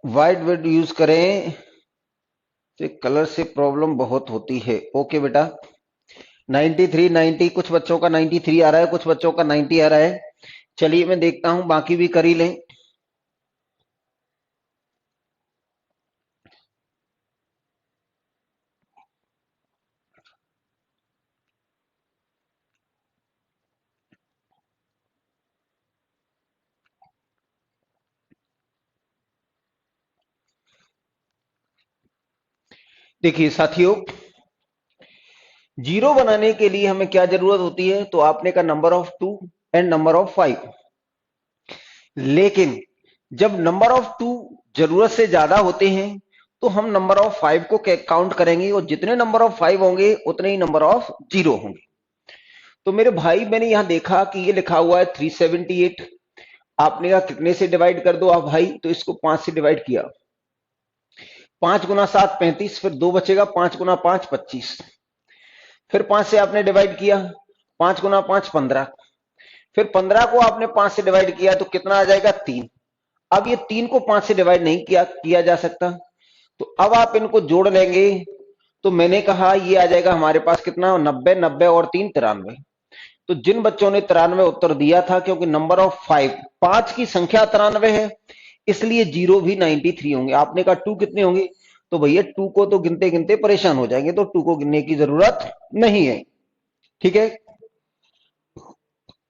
वाइट बोर्ड यूज करें तो कलर से प्रॉब्लम बहुत होती है। ओके बेटा, 93 90, कुछ बच्चों का 93 आ रहा है, कुछ बच्चों का 90 आ रहा है। चलिए मैं देखता हूं, बाकी भी कर ही लें। देखिए साथियों, जीरो बनाने के लिए हमें क्या जरूरत होती है, तो आपने का number of 2 and number of 5। लेकिन जब नंबर ऑफ 2 जरूरत से ज्यादा होते हैं तो हम नंबर ऑफ 5 को काउंट करेंगे, और जितने नंबर ऑफ 5 होंगे उतने ही नंबर ऑफ जीरो होंगे। तो मेरे भाई, मैंने यहां देखा कि ये लिखा हुआ है 378। आपने कहा कितने से डिवाइड कर दो आप भाई, तो इसको 5 से डिवाइड किया। 5 गुना 7 35, फिर 2 बचेगा, 5 गुना 5 25। फिर 5 से आपने डिवाइड किया, 5 गुना 5 15। फिर 15 को आपने 5 से डिवाइड किया तो कितना आ जाएगा, 3। अब ये 3 को 5 से डिवाइड नहीं किया जा सकता, तो अब आप इनको जोड़ लेंगे। तो मैंने कहा ये आ जाएगा हमारे पास कितना, 90, 90 और 3 93। तो जिन बच्चों ने 93 उत्तर दिया था, क्योंकि नंबर ऑफ 5, 5 की संख्या 93 है, इसलिए जीरो भी 93 होंगे। आपने कहा 2 कितने होंगे, तो भैया 2 को तो गिनते गिनते परेशान हो जाएंगे, तो 2 को गिनने की जरूरत नहीं है। ठीक है,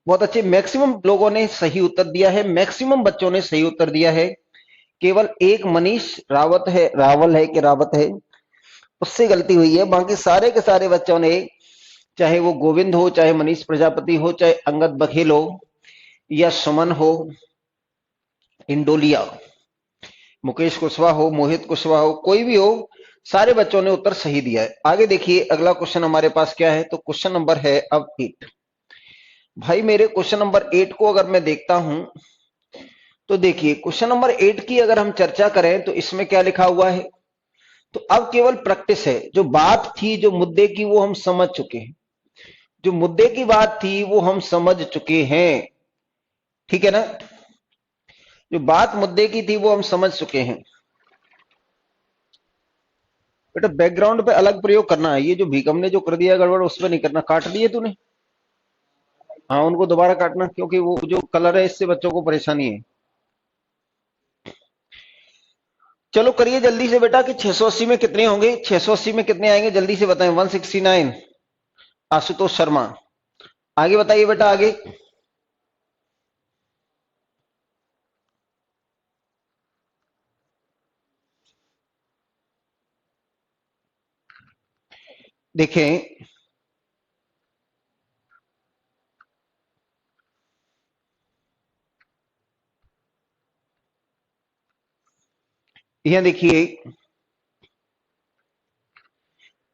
बहुत अच्छे, मैक्सिमम लोगों ने सही उत्तर दिया है, मैक्सिमम बच्चों ने सही उत्तर दिया है। केवल एक मनीष रावत है, रावल है कि रावत है, उससे गलती हुई है। बाकी सारे के सारे बच्चों ने, चाहे वो गोविंद हो, चाहे मनीष प्रजापति हो, चाहे अंगद बघेल हो, या सुमन हो इंडोलिया, मुकेश कुशवाहा हो, मोहित कुशवाहा हो, कोई भी हो, सारे बच्चों ने उत्तर सही दिया है। आगे देखिए, अगला क्वेश्चन हमारे पास क्या है, तो क्वेश्चन नंबर है अब 8। भाई मेरे क्वेश्चन नंबर 8 को अगर मैं देखता हूं, तो देखिए क्वेश्चन नंबर 8 की अगर हम चर्चा करें तो इसमें क्या लिखा हुआ है, तो अब केवल प्रैक्टिस है। जो बात थी, जो मुद्दे की, वो हम समझ चुके हैं। जो मुद्दे की बात थी वो हम समझ चुके हैं। ठीक है ना, जो बात मुद्दे की थी वो हम समझ चुके हैं। बेटा बैकग्राउंड पे अलग प्रयोग करना है, ये जो भीकम ने जो कर दिया गड़बड़ उस पर नहीं करना। काट दिए तूने? हाँ, उनको दोबारा काटना, क्योंकि वो जो कलर है इससे बच्चों को परेशानी है। चलो करिए जल्दी से बेटा, कि 680 में कितने होंगे, 680 में कितने आएंगे, जल्दी से बताएं। 169, आशुतोष शर्मा। आगे बताइए बेटा, आगे। देखें, यहां देखिए,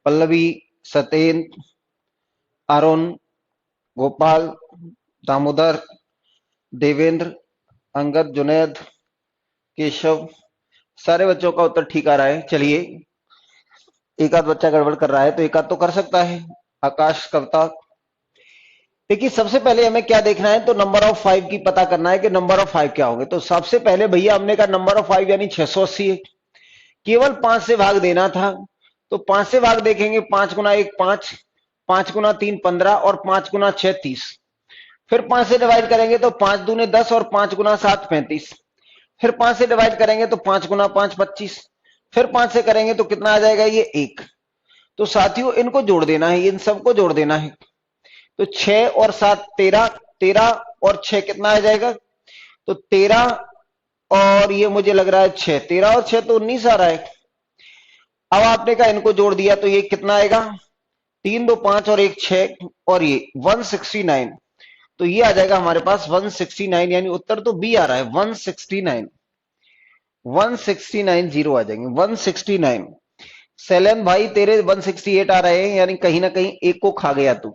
पल्लवी, सत्येंद्र, अरुण, गोपाल, दामोदर, देवेंद्र, अंगद, जुनैद, केशव, सारे बच्चों का उत्तर ठीक आ रहा है। चलिए, एक आध बच्चा गड़बड़ कर रहा है तो एक आध तो कर सकता है। आकाश कविता, देखिए सबसे पहले हमें क्या देखना है, तो नंबर ऑफ 5 की पता करना है कि नंबर ऑफ 5 क्या होंगे। तो सबसे पहले भैया हमने कहा नंबर ऑफ 5 यानी 680 है, केवल 5 से भाग देना था। तो 5 से भाग देखेंगे, 5 गुना 1 5, 5 गुना 3 15 और 5 गुना 6 30। फिर 5 से डिवाइड करेंगे तो 5 दूने 10 और 5 गुना 7 35। फिर 5 से डिवाइड करेंगे तो 5 गुना 5 25। फिर 5 से करेंगे तो कितना आ जाएगा, ये 1। तो साथियों इनको जोड़ देना है, इन सबको जोड़ देना है। तो 6 और 7 13, 13 और 6 कितना आ जाएगा, तो 13 और ये मुझे लग रहा है 6, 13 और 6 तो 19 आ रहा है। अब आपने कहा इनको जोड़ दिया तो ये कितना आएगा, 3 2 5 और 1 6 और ये 169। तो ये आ जाएगा हमारे पास 169, यानी उत्तर तो बी आ रहा है 169। 169 जीरो आ जाएंगे 169। सैलन भाई तेरे 168 आ रहे हैं, यानी कहीं ना कहीं एक को खा गया तू,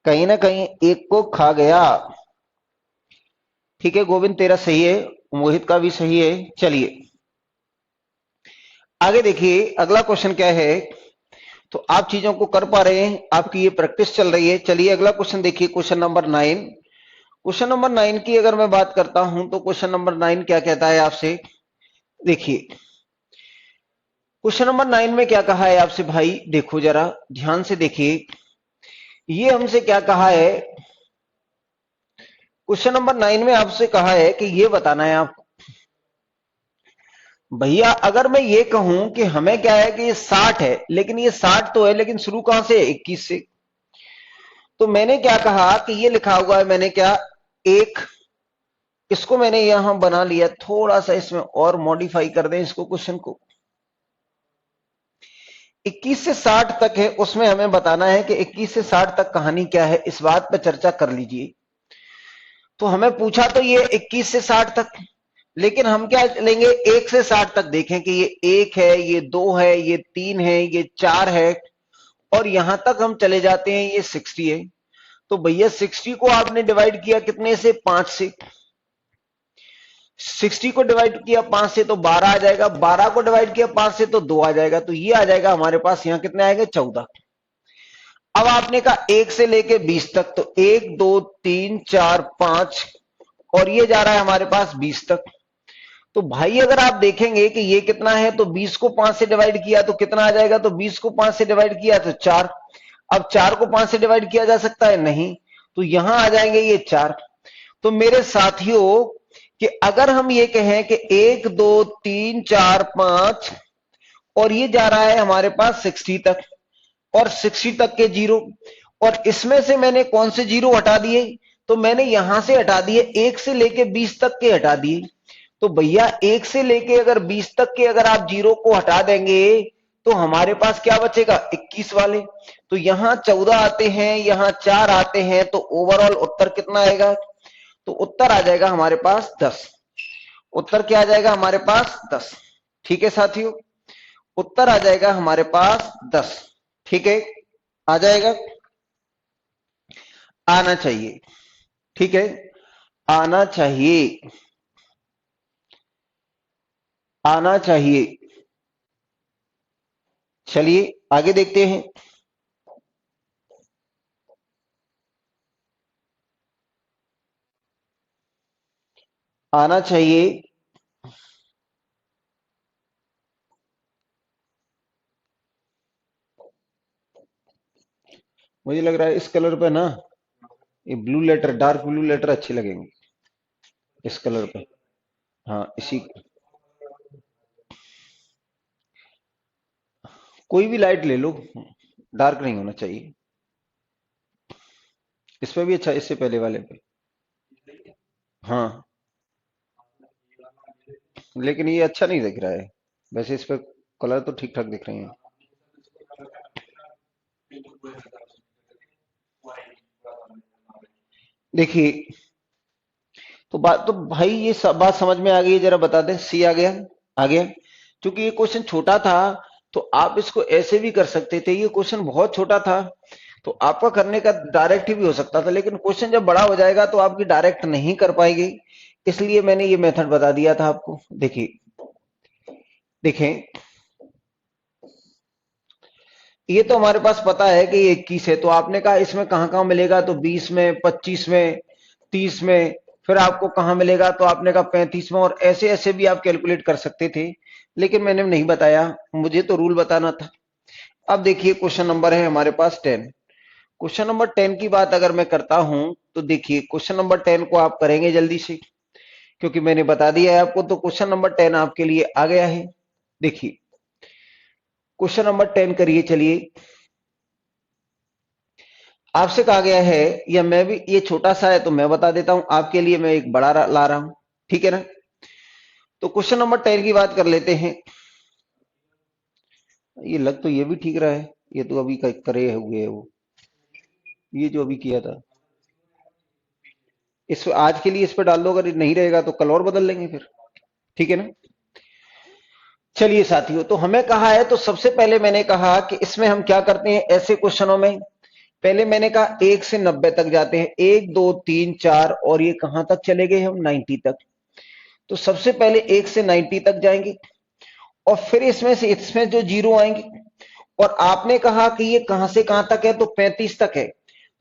कहीं ना कहीं एक को खा गया। ठीक है गोविंद तेरा सही है, मोहित का भी सही है। चलिए आगे देखिए अगला क्वेश्चन क्या है। तो आप चीजों को कर पा रहे हैं, आपकी ये प्रैक्टिस चल रही है। चलिए अगला क्वेश्चन देखिए, क्वेश्चन नंबर 9। क्वेश्चन नंबर 9 की अगर मैं बात करता हूं तो क्वेश्चन नंबर 9 क्या कहता है आपसे, देखिए क्वेश्चन नंबर 9 में क्या कहा है आपसे भाई, देखो जरा ध्यान से देखिए। ये हमसे क्या कहा है, क्वेश्चन नंबर 9 में आपसे कहा है कि ये बताना है आपको भैया, अगर मैं ये कहूं कि हमें क्या है कि ये 60 है, लेकिन ये 60 तो है लेकिन शुरू कहां से, 21 से। तो मैंने क्या कहा कि ये लिखा हुआ है, मैंने क्या एक, इसको मैंने यहां बना लिया, थोड़ा सा इसमें और मॉडिफाई कर दें इसको, क्वेश्चन को 21 से 60 तक है, उसमें हमें बताना है कि 21 से 60 तक कहानी क्या है, इस बात पर चर्चा कर लीजिए। तो हमें पूछा तो ये 21 से 60 तक, लेकिन हम क्या लेंगे, 1 से 60 तक देखें कि ये 1 है, ये 2 है, ये 3 है, ये 4 है, और यहां तक हम चले जाते हैं, ये 60 है। तो भैया 60 को आपने डिवाइड किया कितने से, 5 से। 60 को डिवाइड किया 5 से तो 12 आ जाएगा, 12 को डिवाइड किया 5 से तो 2 आ जाएगा। तो ये आ जाएगा हमारे पास, यहां कितने आएंगे, 14। अब आपने कहा 1 से लेके 20 तक, तो 1 2 3 4 5 और ये जा रहा है हमारे पास 20 तक। तो भाई अगर आप देखेंगे कि ये कितना है, तो 20 को 5 से डिवाइड किया तो कितना आ जाएगा, तो 20 को 5 से डिवाइड किया तो 4। अब 4 को 5 से डिवाइड किया जा सकता है, नहीं, तो यहां आ जाएंगे ये 4। तो मेरे साथियों कि अगर हम ये कहें कि 1 2 3 4 5 और ये जा रहा है हमारे पास 60 तक, और 60 तक के जीरो, और इसमें से मैंने कौन से जीरो हटा दिए, तो मैंने यहां से हटा दिए 1 से लेके 20 तक के हटा दिए। तो भैया 1 से लेके अगर 20 तक के अगर आप जीरो को हटा देंगे तो हमारे पास क्या बचेगा, 21 वाले। तो यहां 14 आते हैं, यहां 4 आते हैं, तो ओवरऑल उत्तर कितना आएगा, तो उत्तर आ जाएगा हमारे पास 10। उत्तर क्या आ जाएगा हमारे पास, 10। ठीक है साथियों, उत्तर आ जाएगा हमारे पास 10। ठीक है, आ जाएगा, आना चाहिए। ठीक है, आना चाहिए, आना चाहिए। चलिए आगे देखते हैं। आना चाहिए, मुझे लग रहा है इस कलर पे ना, ये blue letter, dark blue letter अच्छे लगेंगे इस कलर पे। हाँ इसी, कोई भी लाइट ले लो, डार्क नहीं होना चाहिए। इस पे भी अच्छा, इससे पहले वाले पे। हाँ लेकिन ये अच्छा नहीं दिख रहा है, वैसे इस पे कलर तो ठीक ठाक दिख रहे हैं। देखिए, तो बात तो भाई ये सब बात समझ में आ गई है, जरा बता दें, सी आ गया, आ गया। क्योंकि ये क्वेश्चन छोटा था तो आप इसको ऐसे भी कर सकते थे, ये क्वेश्चन बहुत छोटा था तो आपका करने का डायरेक्ट ही भी हो सकता था, लेकिन क्वेश्चन जब बड़ा हो जाएगा तो आपकी डायरेक्ट नहीं कर पाएगी, इसलिए मैंने ये मेथड बता दिया था आपको। देखिए देखें, ये तो हमारे पास पता है कि ये 21 है, तो आपने कहा इसमें कहां कहां मिलेगा, तो 20 में, 25 में, 30 में, फिर आपको कहां मिलेगा, तो आपने कहा 35 में, और ऐसे ऐसे भी आप कैलकुलेट कर सकते थे, लेकिन मैंने नहीं बताया, मुझे तो रूल बताना था। अब देखिए क्वेश्चन नंबर है हमारे पास 10। क्वेश्चन नंबर 10 की बात अगर मैं करता हूं, तो देखिए क्वेश्चन नंबर 10 को आप करेंगे जल्दी से, क्योंकि मैंने बता दिया है आपको, तो क्वेश्चन नंबर 10 आपके लिए आ गया है। देखिए क्वेश्चन नंबर 10 करिए, चलिए। आपसे कहा गया है, या मैं भी, ये छोटा सा है तो मैं बता देता हूं आपके लिए, मैं एक बड़ा ला रहा हूं, ठीक है ना। तो क्वेश्चन नंबर 10 की बात कर लेते हैं। ये लग तो ये भी ठीक रहा है, ये तो अभी करे हुए है वो, ये जो अभी किया था, इस आज के लिए इस पे डाल दो, अगर नहीं रहेगा तो कल और बदल लेंगे फिर, ठीक है ना। चलिए साथियों, तो हमें कहा है, तो सबसे पहले मैंने कहा कि इसमें हम क्या करते हैं ऐसे क्वेश्चनों में, पहले मैंने कहा 1 से 90 तक जाते हैं, 1 2 3 4, और ये कहां तक चले गए हम, 90 तक। तो सबसे पहले 1 से 90 तक जाएंगे, और फिर इसमें जो जीरो आएंगे, और आपने कहा कि ये कहां से कहां तक है, तो 35 तक है,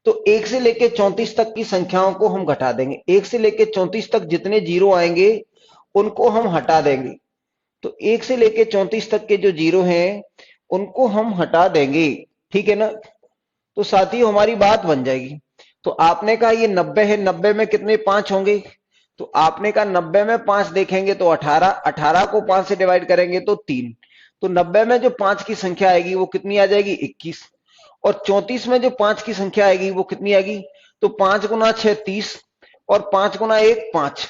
तो 1 से लेके 34 तक की संख्याओं को हम घटा देंगे, 1 से लेके 34 तक जितने जीरो आएंगे उनको हम हटा देंगे। तो 1 से लेके 34 तक के जो जीरो हैं उनको हम हटा देंगे, ठीक है ना। तो साथियों हमारी बात बन जाएगी। तो आपने कहा ये 90 है, 90 में कितने 5 होंगे, तो आपने कहा 90 में 5 देखेंगे तो 18, 18 को 5 से डिवाइड करेंगे तो 3, तो 90 में जो 5 की संख्या आएगी वो कितनी आ जाएगी, 21, और 34 में जो 5 की संख्या आएगी वो कितनी आएगी, तो 5 गुना 6 30, और 5 गुना 1 5,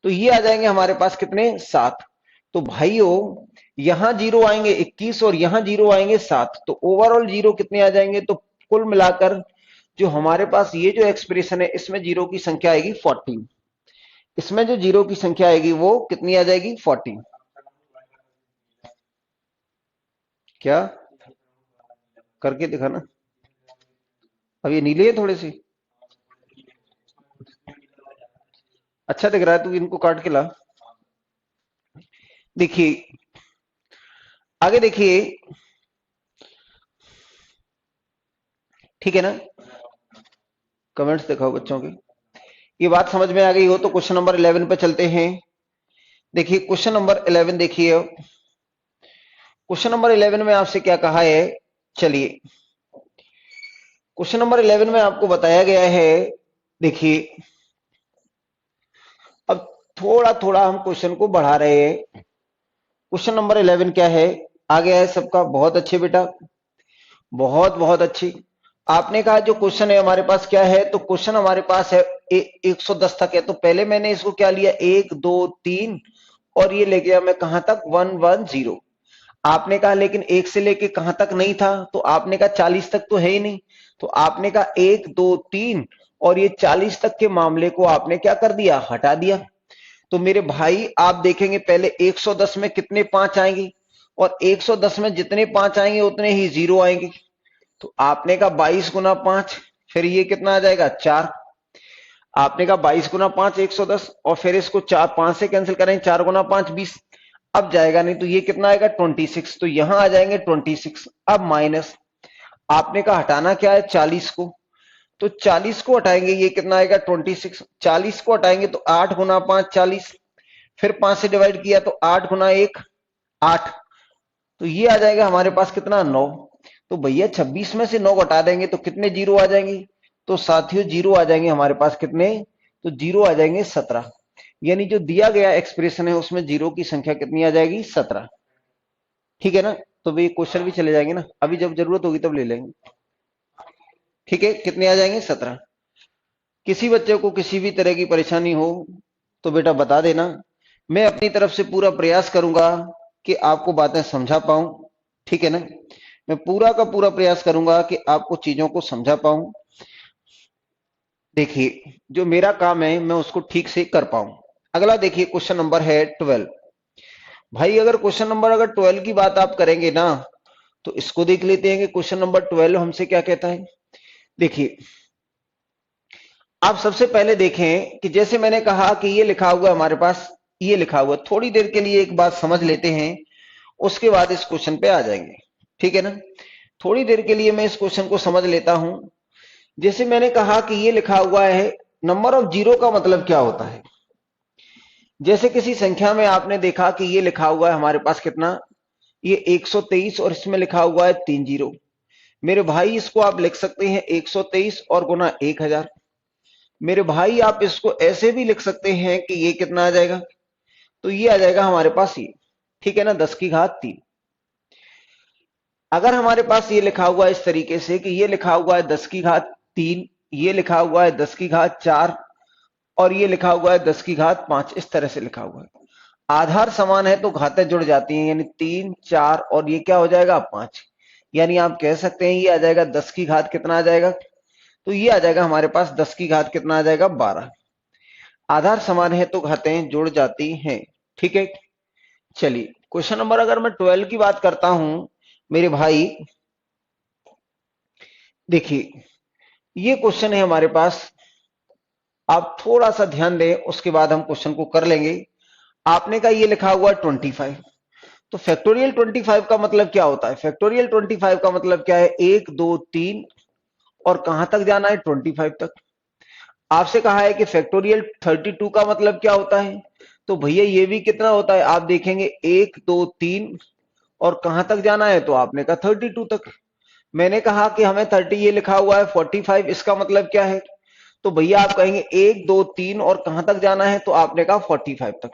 तो ये आ जाएंगे हमारे पास कितने, 7। तो भाइयों यहां जीरो आएंगे 21 और यहां जीरो आएंगे 7, तो ओवरऑल जीरो कितने आ जाएंगे, तो कुल मिलाकर जो हमारे पास ये जो एक्सप्रेशन है इसमें जीरो की संख्या आएगी 14, इसमें जो जीरो की संख्या आएगी वो कितनी आ जाएगी, 14। क्या करके दिखाना, अब ये नीले है थोड़े से, अच्छा दिख रहा है, तो इनको काट के ला। देखिए आगे देखिए, ठीक है ना, कमेंट्स दिखाओ बच्चों के, ये बात समझ में आ गई हो तो क्वेश्चन नंबर 11 पे चलते हैं। देखिए क्वेश्चन नंबर 11 देखिए, क्वेश्चन नंबर 11 में आपसे क्या कहा है, चलिए क्वेश्चन नंबर 11 में आपको बताया गया है, देखिए अब थोड़ा थोड़ा हम क्वेश्चन को बढ़ा रहे हैं। क्वेश्चन नंबर 11 क्या है, आ गया है सबका, बहुत अच्छे बेटा, बहुत बहुत अच्छी। आपने कहा जो क्वेश्चन है हमारे पास क्या है, तो क्वेश्चन हमारे पास है 110 तक है, तो पहले मैंने इसको क्या लिया, 1 2 3, और ये ले गया मैं कहां तक, 110। आपने कहा लेकिन 1 से लेके कहां तक नहीं था, तो आपने कहा 40 तक तो है ही नहीं, तो आपने कहा 1 2 3, और ये 40 तक के मामले को आपने क्या कर दिया, हटा दिया। तो मेरे भाई आप देखेंगे पहले 110 में कितने 5 आएंगे, और 110 में जितने 5 आएंगे उतने ही जीरो आएंगे, तो आपने कहा 22 गुना 5, फिर ये कितना आ जाएगा 4, आपने कहा 22 गुना 5 110, और फिर इसको 4 5 से कैंसिल करें, 4 गुना 5 20, अब जाएगा नहीं, तो ये कितना आएगा 26, तो यहां आ जाएंगे 26। अब माइनस, आपने कहा हटाना क्या है 40 को, तो 40 को हटाएंगे, ये कितना आएगा 26, 40 को हटाएंगे तो 8 गुना 5 40, फिर 5 से डिवाइड किया तो 8 गुना 1 8, तो ये आ जाएगा हमारे पास कितना 9। तो भैया 26 में से 9 घटा देंगे तो कितने जीरो आ जाएंगे, तो साथियों जीरो आ जाएंगे हमारे पास कितने, तो जीरो आ जाएंगे 17, यानी जो दिया गया एक्सप्रेशन है उसमें जीरो की संख्या कितनी आ जाएगी, 17, ठीक है ना। तो भाई क्वेश्चन भी चले जाएंगे ना, अभी जब जरूरत होगी तब ले लेंगे, ठीक है, कितने आ जाएंगे 17। किसी बच्चे को किसी भी तरह की परेशानी हो तो बेटा बता देना, मैं अपनी तरफ से पूरा प्रयास करूंगा कि आपको बातें समझा पाऊं, ठीक है ना, मैं पूरा का पूरा प्रयास करूंगा कि आपको चीजों को समझा पाऊं। देखिए जो मेरा काम है मैं उसको ठीक से कर पाऊं। अगला देखिए क्वेश्चन नंबर है 12। भाई अगर क्वेश्चन नंबर अगर 12 की बात आप करेंगे ना, तो इसको देख लेते हैं कि क्वेश्चन नंबर 12 हमसे क्या कहता है। देखिए आप सबसे पहले देखें कि जैसे मैंने कहा कि ये लिखा हुआ हमारे पास, ये लिखा हुआ, थोड़ी देर के लिए एक बात समझ लेते हैं उसके बाद इस क्वेश्चन पे आ जाएंगे। ठीक है ना। थोड़ी देर के लिए मैं इस क्वेश्चन को समझ लेता हूं। जैसे मैंने कहा कि ये लिखा हुआ है, नंबर ऑफ जीरो का मतलब क्या होता है। जैसे किसी संख्या में आपने देखा कि ये लिखा हुआ है हमारे पास कितना, ये 123 और इसमें लिखा हुआ है 3 जीरो। मेरे भाई इसको आप लिख सकते हैं 123 और गुना 1000। मेरे भाई आप इसको ऐसे भी लिख सकते हैं कि ये कितना आ जाएगा, तो ये आ जाएगा हमारे पास ये, ठीक है ना, 10 की घात 3। अगर हमारे पास ये लिखा हुआ है इस तरीके से कि ये लिखा हुआ है 10 की घात 3, ये लिखा हुआ है 10 की घात 4 और ये लिखा हुआ है 10 की घात 5, इस तरह से लिखा हुआ है। आधार समान है तो घातें जुड़ जाती हैं, यानी 3 4 और ये क्या हो जाएगा 5। यानी आप कह सकते हैं ये आ जाएगा 10 की घात कितना आ जाएगा, तो ये आ जाएगा हमारे पास 10 की घात कितना आ जाएगा 12। आधार समान है तो घातें जुड़ जाती हैं। ठीक है। चलिए क्वेश्चन नंबर अगर मैं 12 की बात करता हूं मेरे भाई, देखिए ये क्वेश्चन है हमारे पास, आप थोड़ा सा ध्यान दें उसके बाद हम क्वेश्चन को कर लेंगे। आपने कहा ये लिखा हुआ 25, तो फैक्टोरियल 25 का मतलब क्या होता है। फैक्टोरियल 25 का मतलब क्या है, 1 2 3 और कहां तक जाना है 25 तक। आपसे कहा है कि फैक्टोरियल 32 का मतलब क्या होता है, तो भैया ये भी कितना होता है, आप देखेंगे 1 2 3 और कहां तक जाना है, तो आपने कहा 32 तक। मैंने कहा कि हमें 30 ये लिखा हुआ है 45, इसका मतलब क्या है, तो भैया आप कहेंगे 1 2 3 और कहां तक जाना है, तो आपने कहा 45 तक।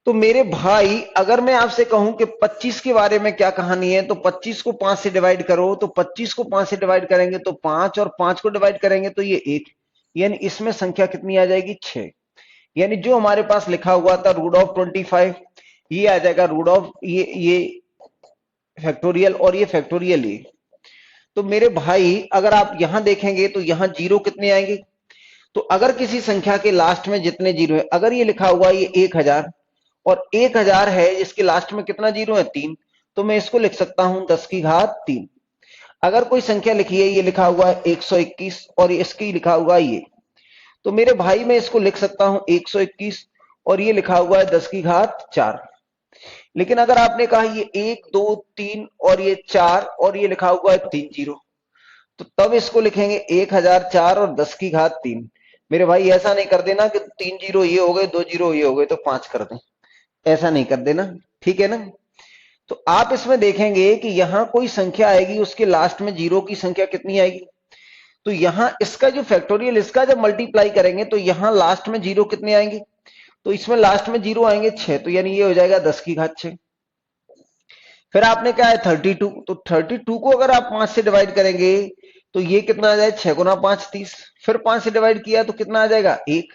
तो मेरे भाई अगर मैं आपसे कहूं कि 25 के बारे में क्या कहानी है, तो 25 को 5 से डिवाइड करो, तो 25 को 5 से डिवाइड करेंगे तो 5 और 5 को डिवाइड करेंगे तो ये 1, यानी इसमें संख्या कितनी आ जाएगी 6। यानी जो हमारे पास लिखा हुआ था रूट ऑफ 25, ये आ जाएगा रूट ऑफ ये फैक्टोरियल और ये फैक्टोरियल ये। तो मेरे भाई अगर आप यहां देखेंगे तो यहां जीरो कितने आएंगे, तो अगर किसी संख्या के लास्ट में जितने जीरो है, अगर ये लिखा हुआ ये 1000 और 1000 है इसके लास्ट में कितना जीरो है 3, तो मैं इसको लिख सकता हूं 10 की घात 3। अगर कोई संख्या लिखी है ये लिखा हुआ है 121 और इसकी लिखा हुआ है ये, तो मेरे भाई मैं इसको लिख सकता हूं 121 और ये लिखा हुआ है 10 की घात 4। लेकिन अगर आपने कहा ये 1 2 3 और ये 4 और ये लिखा हुआ है 3 जीरो, तो तब इसको लिखेंगे 1004 और 10 की घात 3। मेरे भाई ऐसा नहीं कर देना कि 3 जीरो ये हो गए 2 जीरो ये हो गए तो 5 कर दें, ऐसा नहीं कर देना। ठीक है ना। तो आप इसमें देखेंगे कि यहां कोई संख्या आएगी उसके लास्ट में जीरो की संख्या कितनी आएगी, तो यहां इसका जो फैक्टोरियल इसका जब मल्टीप्लाई करेंगे तो यहां लास्ट में जीरो कितने आएंगे, तो इसमें लास्ट में जीरो आएंगे 6, तो यानी ये हो जाएगा 10 की घात 6। फिर आपने क्या है 32, तो 32 को अगर आप 5 से डिवाइड करेंगे तो ये कितना आ जाए 6 गुना 5 30। फिर 5 से डिवाइड किया तो कितना आ जाएगा 1,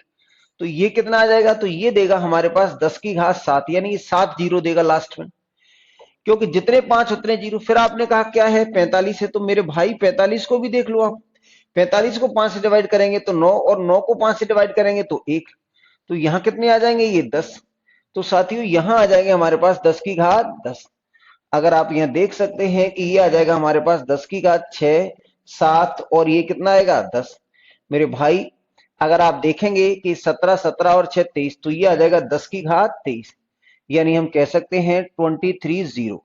तो ये कितना आ जाएगा, तो ये देगा हमारे पास 10 की घात 7, यानी ये 7 जीरो देगा लास्ट में, क्योंकि जितने 5 उतने जीरो। फिर आपने कहा क्या है 45 है, तो मेरे भाई 45 को भी देख लो आप, 45 को 5 से डिवाइड करेंगे तो 9 और 9 को 5 से डिवाइड करेंगे तो 1, तो यहां कितने आ जाएंगे ये 10। तो साथियों यहां आ जाएंगे हमारे पास 10 की घात 10। अगर आप यहां देख सकते हैं कि ये आ जाएगा हमारे पास 10 की घात 6 7 और ये कितना आएगा 10। मेरे भाई अगर आप देखेंगे कि 17 17 और 6 23, तो ये आ जाएगा 10 की घात 23। यानी हम कह सकते हैं 23 जीरो,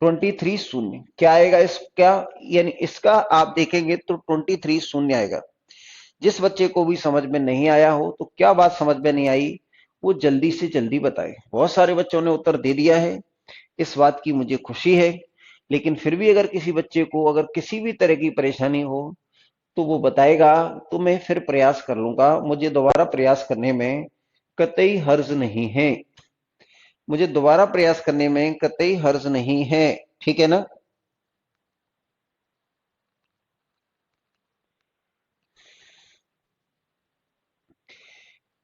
23 शून्य क्या आएगा इसका, यानी इसका आप देखेंगे तो 23 शून्य आएगा। जिस बच्चे को भी समझ में नहीं आया हो तो क्या बात समझ में नहीं आई वो जल्दी से जल्दी बताए। बहुत सारे बच्चों ने उत्तर दे दिया है, इस बात की मुझे खुशी है। लेकिन फिर भी अगर किसी बच्चे को अगर किसी भी तरह की परेशानी हो तो वो बताएगा, तो मैं फिर प्रयास कर लूंगा। मुझे दोबारा प्रयास करने में कतई हर्ज नहीं है, मुझे दोबारा प्रयास करने में कतई हर्ज नहीं है। ठीक है ना।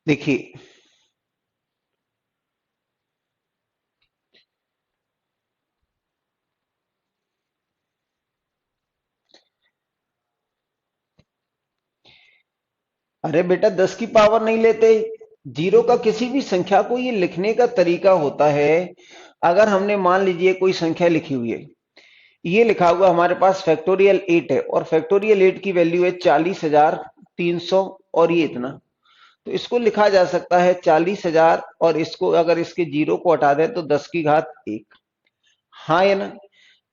देखिए अरे बेटा 10 की पावर नहीं लेते, जीरो का किसी भी संख्या को ये लिखने का तरीका होता है। अगर हमने मान लीजिए कोई संख्या लिखी हुई है, ये लिखा हुआ हमारे पास फैक्टोरियल 8 है और फैक्टोरियल 8 की वैल्यू है 40,300 और ये इतना, तो इसको लिखा जा सकता है 40,000, और इसको अगर इसके जीरो को हटा दें तो 10 की घात 1। हाँ या ना?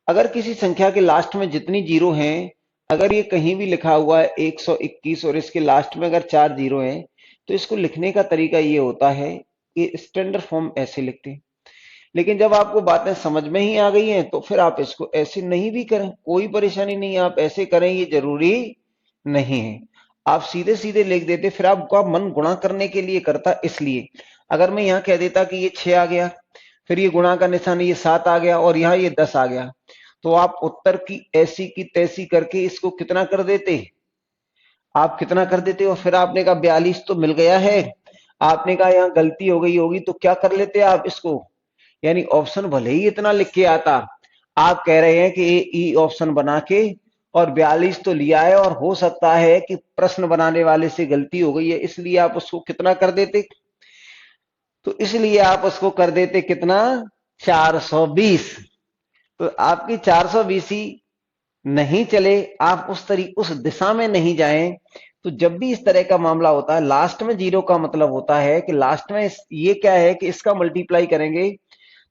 अगर किसी संख्या के लास्ट में जितनी जीरो हैं, अगर ये कहीं भी लिखा हुआ है 121 और इसके लास्ट में अगर 4 जीरो हैं, तो इसको लिखने का तरीका ये होता है कि स्टैंडर्ड फॉर्म ऐसे लिखते हैं। लेकिन जब आपको बातें समझ में ही आ गई हैं तो फिर आप इसको ऐसे नहीं भी करें, कोई परेशानी नहीं है, आप ऐसे करें ये जरूरी नहीं है। आप सीधे सीधे लिख देते, फिर आपका मन गुणा करने के लिए करता। इसलिए अगर मैं यहाँ कह देता कि ये 6 आ गया, फिर ये गुणा का निशान ये 7 आ गया और यहाँ ये 10 आ गया, तो आप उत्तर की ऐसी की तैसी करके इसको कितना कर देते, आप कितना कर देते। और फिर आपने कहा 42 तो मिल गया है, आपने कहा यहाँ गलती हो गई होगी, तो क्या कर लेते आप इसको, यानी ऑप्शन भले ही इतना लिख के आता, आप कह रहे हैं कि ई ऑप्शन बना के और 42 तो लिया है और हो सकता है कि प्रश्न बनाने वाले से गलती हो गई है, इसलिए आप उसको कितना कर देते, तो इसलिए आप उसको कर देते कितना, 420। तो आपकी 420 ही नहीं चले, आप उस दिशा में नहीं जाएं। तो जब भी इस तरह का मामला होता है, लास्ट में जीरो का मतलब होता है कि लास्ट में ये क्या है कि इसका मल्टीप्लाई करेंगे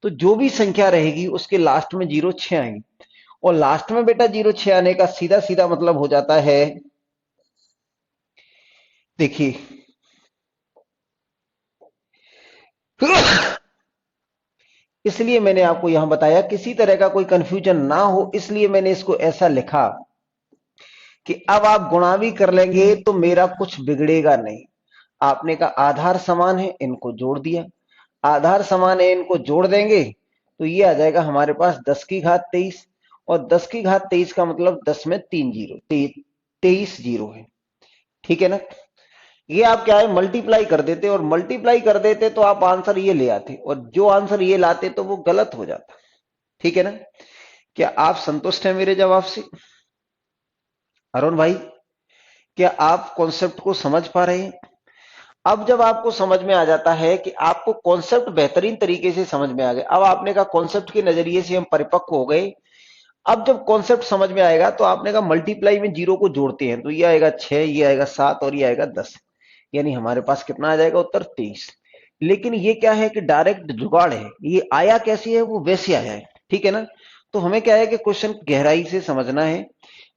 तो जो भी संख्या रहेगी उसके लास्ट में जीरो 6 आएंगे, और लास्ट में बेटा जीरो 6 आने का सीधा सीधा मतलब हो जाता है, देखिए इसलिए मैंने आपको यहां बताया किसी तरह का कोई कंफ्यूजन ना हो, इसलिए मैंने इसको ऐसा लिखा कि अब आप गुणा भी कर लेंगे तो मेरा कुछ बिगड़ेगा नहीं। आपने का आधार समान है, इनको जोड़ दिया, आधार समान है, इनको जोड़ देंगे तो ये आ जाएगा हमारे पास 10 की घात 23, और 10 की घात 23 का मतलब 10 में 3 जीरो, 23 जीरो है। ठीक है ना? ये आप क्या है मल्टीप्लाई कर देते, और मल्टीप्लाई कर देते तो आप आंसर ये ले आते, और जो आंसर ये लाते तो वो गलत हो जाता। ठीक है ना? क्या आप संतुष्ट हैं मेरे जवाब से अरुण भाई? क्या आप कॉन्सेप्ट को समझ पा रहे हैं? अब जब आपको समझ में आ जाता है कि आपको कॉन्सेप्ट बेहतरीन तरीके से समझ में आ गया, अब आपने कहा कॉन्सेप्ट के नजरिए से हम परिपक्व हो गए। अब जब कॉन्सेप्ट समझ में आएगा तो आपने कहा मल्टीप्लाई में जीरो को जोड़ते हैं, तो ये आएगा 6, ये आएगा 7 और ये आएगा 10, यानी हमारे पास कितना आ जाएगा उत्तर 23। लेकिन ये क्या है कि डायरेक्ट जुगाड़ है, ये आया कैसी है वो वैसे आया है। ठीक है ना? तो हमें क्या है कि क्वेश्चन गहराई से समझना है।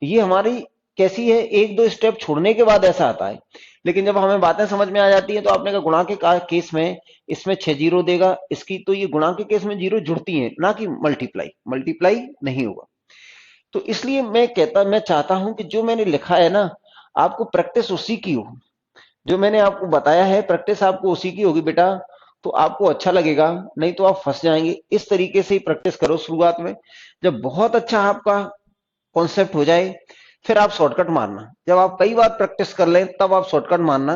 ये हमारी कैसी है, एक दो स्टेप छोड़ने के बाद ऐसा आता है, लेकिन जब हमें बातें समझ में आ जाती हैं तो आपने कहा गुणा के केस में इसमें 6 जीरो देगा इसकी, तो ये गुणा के केस में जीरो जुड़ती हैं ना कि मल्टीप्लाई, मल्टीप्लाई नहीं होगा। तो इसलिए मैं चाहता हूं कि जो मैंने लिखा है ना, आपको प्रैक्टिस उसी की हो, जो मैंने आपको बताया है प्रैक्टिस आपको उसी की होगी बेटा, तो आपको अच्छा लगेगा, नहीं तो आप फंस जाएंगे। इस तरीके से ही प्रैक्टिस करो शुरुआत में, जब बहुत अच्छा आपका कॉन्सेप्ट हो जाए फिर आप शॉर्टकट मारना। जब आप कई बार प्रैक्टिस कर लें तब आप शॉर्टकट मारना।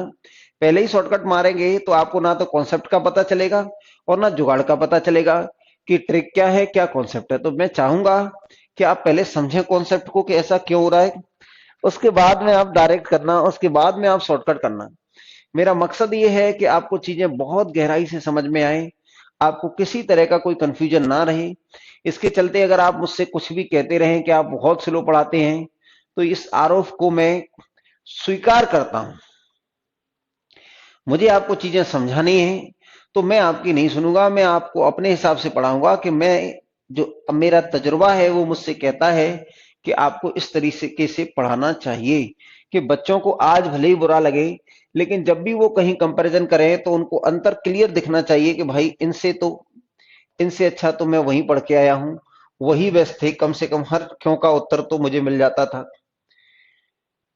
पहले ही शॉर्टकट मारेंगे तो आपको ना तो कॉन्सेप्ट का पता चलेगा और ना जुगाड़ का पता चलेगा कि ट्रिक क्या है क्या कॉन्सेप्ट है। तो मैं चाहूंगा कि आप पहले समझें कॉन्सेप्ट को कि ऐसा क्यों हो रहा है, उसके बाद में आप डायरेक्ट करना, उसके बाद में आप शॉर्टकट करना। मेरा मकसद ये है कि आपको चीजें बहुत गहराई से समझ में आए, आपको किसी तरह का कोई कंफ्यूजन ना रहे। इसके चलते अगर आप मुझसे कुछ भी कहते रहें कि आप बहुत स्लो पढ़ाते हैं, तो इस आरोप को मैं स्वीकार करता हूं। मुझे आपको चीजें समझानी है तो मैं आपकी नहीं सुनूंगा, मैं आपको अपने हिसाब से पढ़ाऊंगा कि मैं जो मेरा तजुर्बा है वो मुझसे कहता है कि आपको इस तरीके से पढ़ाना चाहिए कि बच्चों को आज भले ही बुरा लगे, लेकिन जब भी वो कहीं कंपैरिजन करें तो उनको अंतर क्लियर दिखना चाहिए कि भाई इनसे अच्छा तो मैं वहीं पढ़ के आया हूं, वही बेस्ट थे, कम से कम हर क्यों का उत्तर तो मुझे मिल जाता था।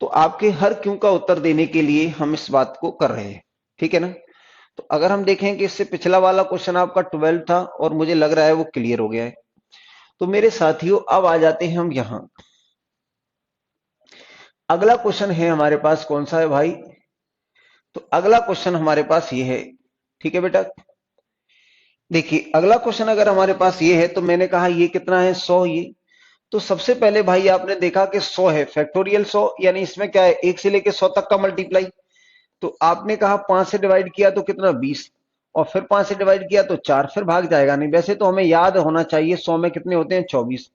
तो आपके हर क्यों का उत्तर देने के लिए हम इस बात को कर रहे हैं। ठीक है ना? तो अगर हम देखें कि इससे पिछला वाला क्वेश्चन आपका 12 था और मुझे लग रहा है वो क्लियर हो गया है, तो मेरे साथियों अब आ जाते हैं हम यहां। अगला क्वेश्चन है हमारे पास कौन सा है भाई? तो अगला क्वेश्चन हमारे पास ये है। ठीक है बेटा, देखिए अगला क्वेश्चन अगर हमारे पास ये है तो मैंने कहा ये कितना है 100, ये तो सबसे पहले भाई आपने देखा कि 100 है फैक्टोरियल 100, यानी इसमें क्या है 1 से लेके 100 तक का मल्टीप्लाई। तो आपने कहा 5 से डिवाइड किया तो कितना 20, और फिर 5 से डिवाइड किया तो 4, फिर भाग जाएगा नहीं, वैसे तो हमें याद होना चाहिए 100 में कितने होते हैं 24।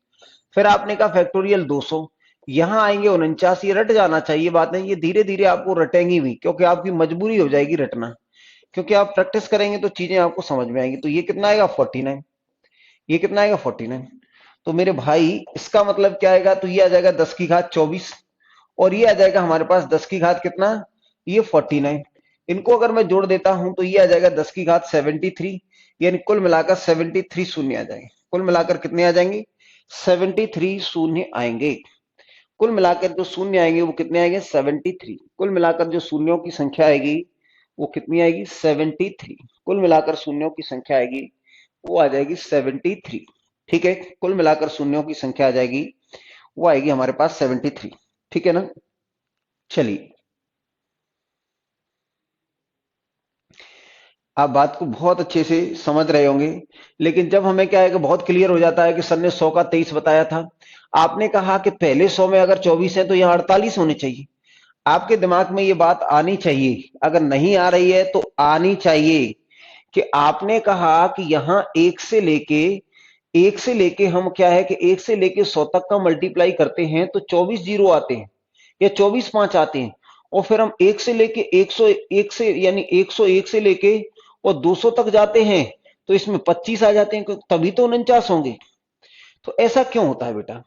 फिर आपने कहा फैक्टोरियल 200, यहां आएंगे 49, ये रट जाना चाहिए बात नहीं, ये धीरे धीरे आपको रटेंगी भी, क्योंकि आपकी मजबूरी हो जाएगी रटना, क्योंकि आप प्रैक्टिस करेंगे तो चीजें आपको समझ में आएंगी। तो ये कितना आएगा 49, ये कितना आएगा 49। तो मेरे भाई इसका मतलब क्या आएगा, तो ये आ जाएगा 10 की घात 24, और ये आ जाएगा हमारे पास 10 की घात कितना, ये 49। इनको अगर मैं जोड़ देता हूं तो ये आ जाएगा 10 की घात 73, यानी कुल मिलाकर 73 शून्य आ जाएंगे। कुल मिलाकर कितने आ जाएंगे, 73 शून्य आएंगे। कुल मिलाकर जो शून्य आएंगे वो कितने आएंगे, 73। कुल मिलाकर जो शून्यों की संख्या आएगी वो कितनी आएगी, 73। कुल मिलाकर शून्यों की संख्या आएगी वो आ जाएगी 73। ठीक है, कुल मिलाकर शून्यों की संख्या आ जाएगी वो आएगी हमारे पास 73। ठीक है ना। चलिए, आप बात को बहुत अच्छे से समझ रहे होंगे, लेकिन जब हमें क्या है कि बहुत क्लियर हो जाता है कि सर ने 100 का 23 बताया था, आपने कहा कि पहले 100 में अगर 24 है तो यहां 48 होने चाहिए। आपके दिमाग में ये बात आनी चाहिए, अगर नहीं आ रही है तो आनी चाहिए, कि आपने कहा कि यहां एक से लेके हम क्या है कि एक से लेके 100 तक का मल्टीप्लाई करते हैं तो 24 जीरो आते हैं या 24 पांच आते हैं, और फिर हम एक से लेके 101 से यानी 101 से लेके और 200 तक जाते हैं तो इसमें 25 आ जाते हैं, तभी तो 49 होंगे। तो ऐसा क्यों होता है बेटा,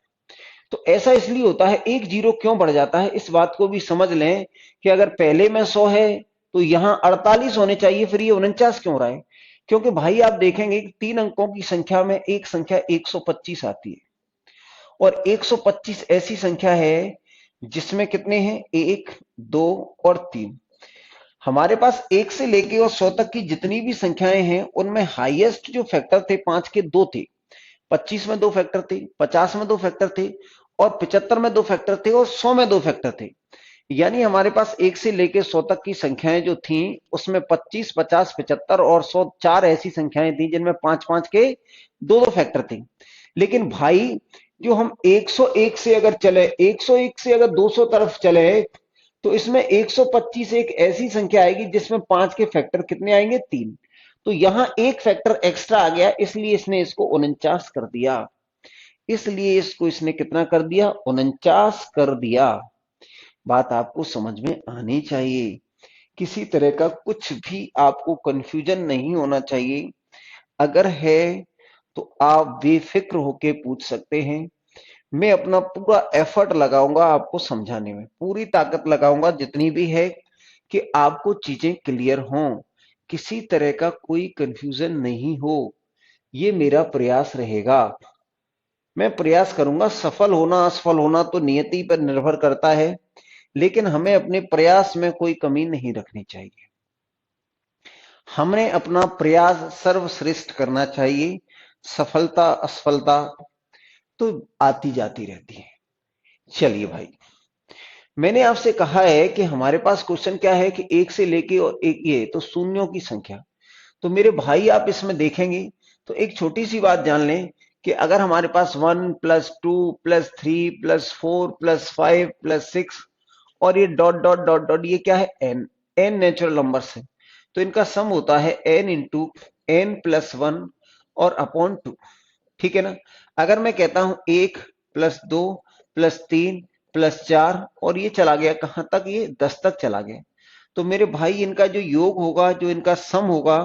तो ऐसा इसलिए होता है, एक जीरो क्यों बढ़ जाता है, इस बात को भी समझ लें कि अगर पहले में 100 है तो यहां 48 होने चाहिए, फिर ये 49 क्यों रहा है, क्योंकि भाई आप देखेंगे कि 3 अंकों की संख्या में एक संख्या 125 आती है, और 125 ऐसी संख्या है जिसमें कितने हैं, 1, 2 और 3। हमारे पास एक से लेके और 100 तक की जितनी भी संख्याएं हैं उनमें हाईएस्ट जो फैक्टर थे 5 के 2 थे, 25 में 2 फैक्टर थे, 50 में 2 फैक्टर थे, और 75 में 2 फैक्टर थे, और 100 में 2 फैक्टर थे। यानी हमारे पास एक से लेके 100 तक की संख्याएं जो थी उसमें 25, 50, 75 और 100 चार ऐसी संख्याएं थी जिनमें 5-5 के 2-2 फैक्टर थे। लेकिन भाई जो हम 101 से अगर चले, 101 से अगर 200 तरफ चले तो इसमें 125 एक ऐसी संख्या आएगी जिसमें 5 के फैक्टर कितने आएंगे, 3। तो यहां एक फैक्टर एक्स्ट्रा आ गया, इसलिए इसने इसको 49 कर दिया, इसलिए इसको इसने कितना कर दिया, 49 कर दिया। बात आपको समझ में आनी चाहिए, किसी तरह का कुछ भी आपको कंफ्यूजन नहीं होना चाहिए। अगर है तो आप बेफिक्र होके पूछ सकते हैं, मैं अपना पूरा एफर्ट लगाऊंगा आपको समझाने में, पूरी ताकत लगाऊंगा जितनी भी है, कि आपको चीजें क्लियर हों, किसी तरह का कोई कंफ्यूजन नहीं हो। ये मेरा प्रयास रहेगा, मैं प्रयास करूंगा। सफल होना असफल होना तो नियति पर निर्भर करता है, लेकिन हमें अपने प्रयास में कोई कमी नहीं रखनी चाहिए, हमने अपना प्रयास सर्वश्रेष्ठ करना चाहिए। सफलता असफलता तो आती जाती रहती है। चलिए भाई, मैंने आपसे कहा है कि हमारे पास क्वेश्चन क्या है कि एक से लेके और एक ये तो शून्यों की संख्या। तो मेरे भाई आप इसमें देखेंगे तो एक छोटी सी बात जान लें कि अगर हमारे पास 1 + 2 + 3 + 4 + 5 + 6 और ये डॉट डॉट डॉट डॉट, ये क्या है, एन, एन नेचुरल नंबर्स है, तो इनका सम होता है एन इंटू n+1 और अपॉन 2। ठीक है ना। अगर मैं कहता हूं 1 + 2 + 3 + 4 और ये चला गया कहां तक, ये 10 तक चला गया, तो मेरे भाई इनका जो योग होगा, जो इनका सम होगा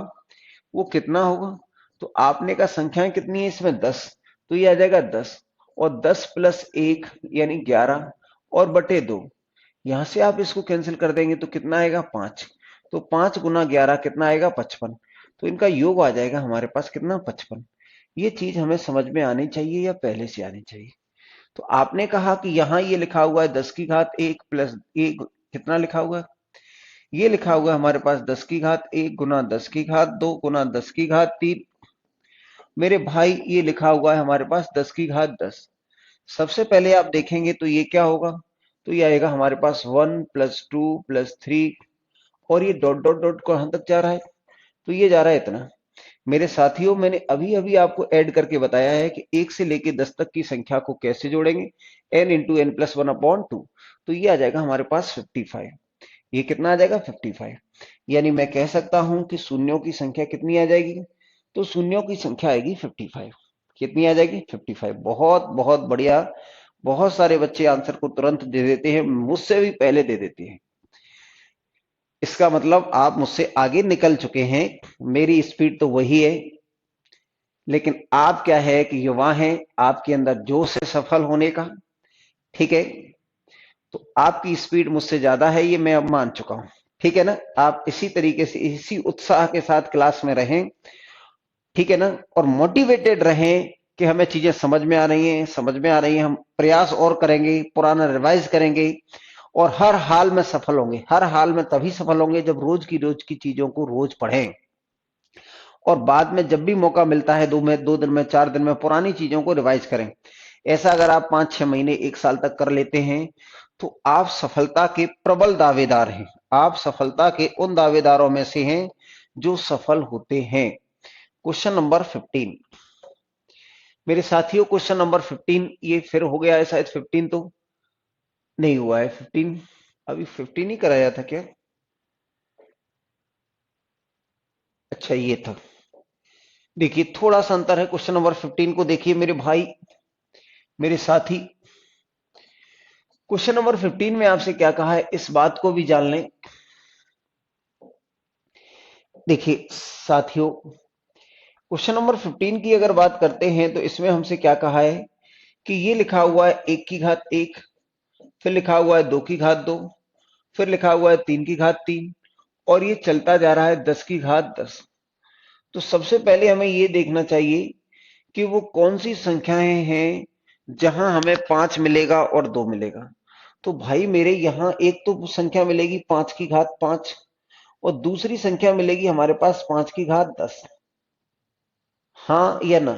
वो कितना होगा, तो आपने का संख्याएं कितनी है इसमें, 10, तो ये आ जाएगा 10, और 10 + 1 यानी 11 और बटे 2, यहां से आप इसको कैंसिल कर देंगे तो कितना आएगा, 5। तो 5 × 11 कितना आएगा, 55। तो इनका योग आ जाएगा हमारे पास कितना, 55। ये चीज हमें समझ में आनी चाहिए या पहले से आनी चाहिए। तो आपने कहा कि यहां ये लिखा हुआ है 10 की घात 1 + 1, कितना लिखा हुआ है, ये लिखा हुआ है हमारे पास 10 की घात 1 × 10 की घात 2 × 10 की घात 3। मेरे भाई ये लिखा हुआ है हमारे पास 10 की घात 10। सबसे पहले आप देखेंगे तो ये क्या होगा, तो ये आएगा हमारे पास 1 + 2 + 3, और ये डॉट डॉट डॉट कहां तक जा रहा है, तो ये जा रहा है इतना। मेरे साथियों, मैंने अभी अभी आपको ऐड करके बताया है कि 1 से लेके 10 तक की संख्या को कैसे जोड़ेंगे, n × n+1/2, तो ये आ जाएगा हमारे पास 55। ये कितना आ जाएगा, 55। यानी मैं कह सकता हूं कि शून्यों की संख्या कितनी आ जाएगी, तो शून्यों की संख्या आएगी 55। कितनी आ जाएगी, 55। बहुत बहुत बढ़िया, बहुत सारे बच्चे आंसर को तुरंत दे देते हैं, मुझसे भी पहले दे देते हैं। इसका मतलब आप मुझसे आगे निकल चुके हैं। मेरी स्पीड तो वही है, लेकिन आप क्या है कि युवा हैं, आपके अंदर जोश है सफल होने का। ठीक है, तो आपकी स्पीड मुझसे ज्यादा है, ये मैं अब मान चुका हूं। ठीक है ना, आप इसी तरीके से इसी उत्साह के साथ क्लास में रहें। ठीक है ना, और मोटिवेटेड रहें कि हमें चीजें समझ में आ रही हैं, समझ में आ रही हैं, हम प्रयास और करेंगे, पुराना रिवाइज करेंगे और हर हाल में सफल होंगे। हर हाल में तभी सफल होंगे जब रोज की चीजों को रोज पढ़ें और बाद में जब भी मौका मिलता है 2 दिन में 4 दिन में पुरानी चीजों को रिवाइज करें। ऐसा अगर आप 5-6 महीने 1 साल तक कर लेते हैं तो आप सफलता के प्रबल दावेदार हैं। आप सफलता के उन दावेदारों में से हैं जो सफल होते हैं। क्वेश्चन नंबर 15 मेरे साथियों, क्वेश्चन नंबर 15 ये फिर हो गया है शायद। 15 तो नहीं हुआ है। 15 अभी 15 ही कराया था क्या? अच्छा ये था। देखिए थोड़ा सा अंतर है। क्वेश्चन नंबर 15 को देखिए मेरे भाई, मेरे साथी। क्वेश्चन नंबर 15 में आपसे क्या कहा है, इस बात को भी जान लें। देखिए साथियों, क्वेश्चन नंबर 15 की अगर बात करते हैं तो इसमें हमसे क्या कहा है कि ये लिखा हुआ है 1 की घात 1, फिर लिखा हुआ है 2 की घात 2, फिर लिखा हुआ है 3 की घात 3 और ये चलता जा रहा है 10 की घात 10। तो सबसे पहले हमें ये देखना चाहिए कि वो कौन सी संख्याएं हैं जहां हमें 5 मिलेगा और 2 मिलेगा। तो भाई मेरे यहां एक तो संख्या मिलेगी 5 की घात 5 और दूसरी संख्या मिलेगी हमारे पास 5 की घात 10। हाँ या ना?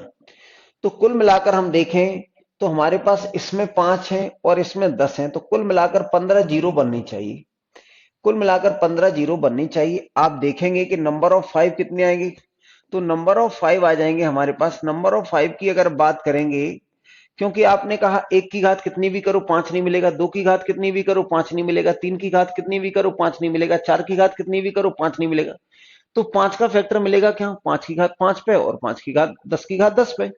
तो कुल मिलाकर हम देखें तो हमारे पास इसमें 5 है और इसमें 10 है, तो कुल मिलाकर 15 जीरो बननी चाहिए। कुल मिलाकर 15 जीरो बननी चाहिए। आप देखेंगे कि नंबर ऑफ 5 कितने आएंगे, तो नंबर ऑफ 5 आ जाएंगे हमारे पास। नंबर ऑफ 5 की अगर बात करेंगे, क्योंकि आपने कहा 1 की घात कितनी भी करो 5 नहीं मिलेगा, 2 की घात कितनी भी करो 5 नहीं मिलेगा, 3 की घात कितनी भी करो 5 नहीं मिलेगा, 4 की घात कितनी भी करो 5 नहीं मिलेगा। तो 5 का फैक्टर मिलेगा क्या? 5 की घात 5 पे और 5 की घात 10 पे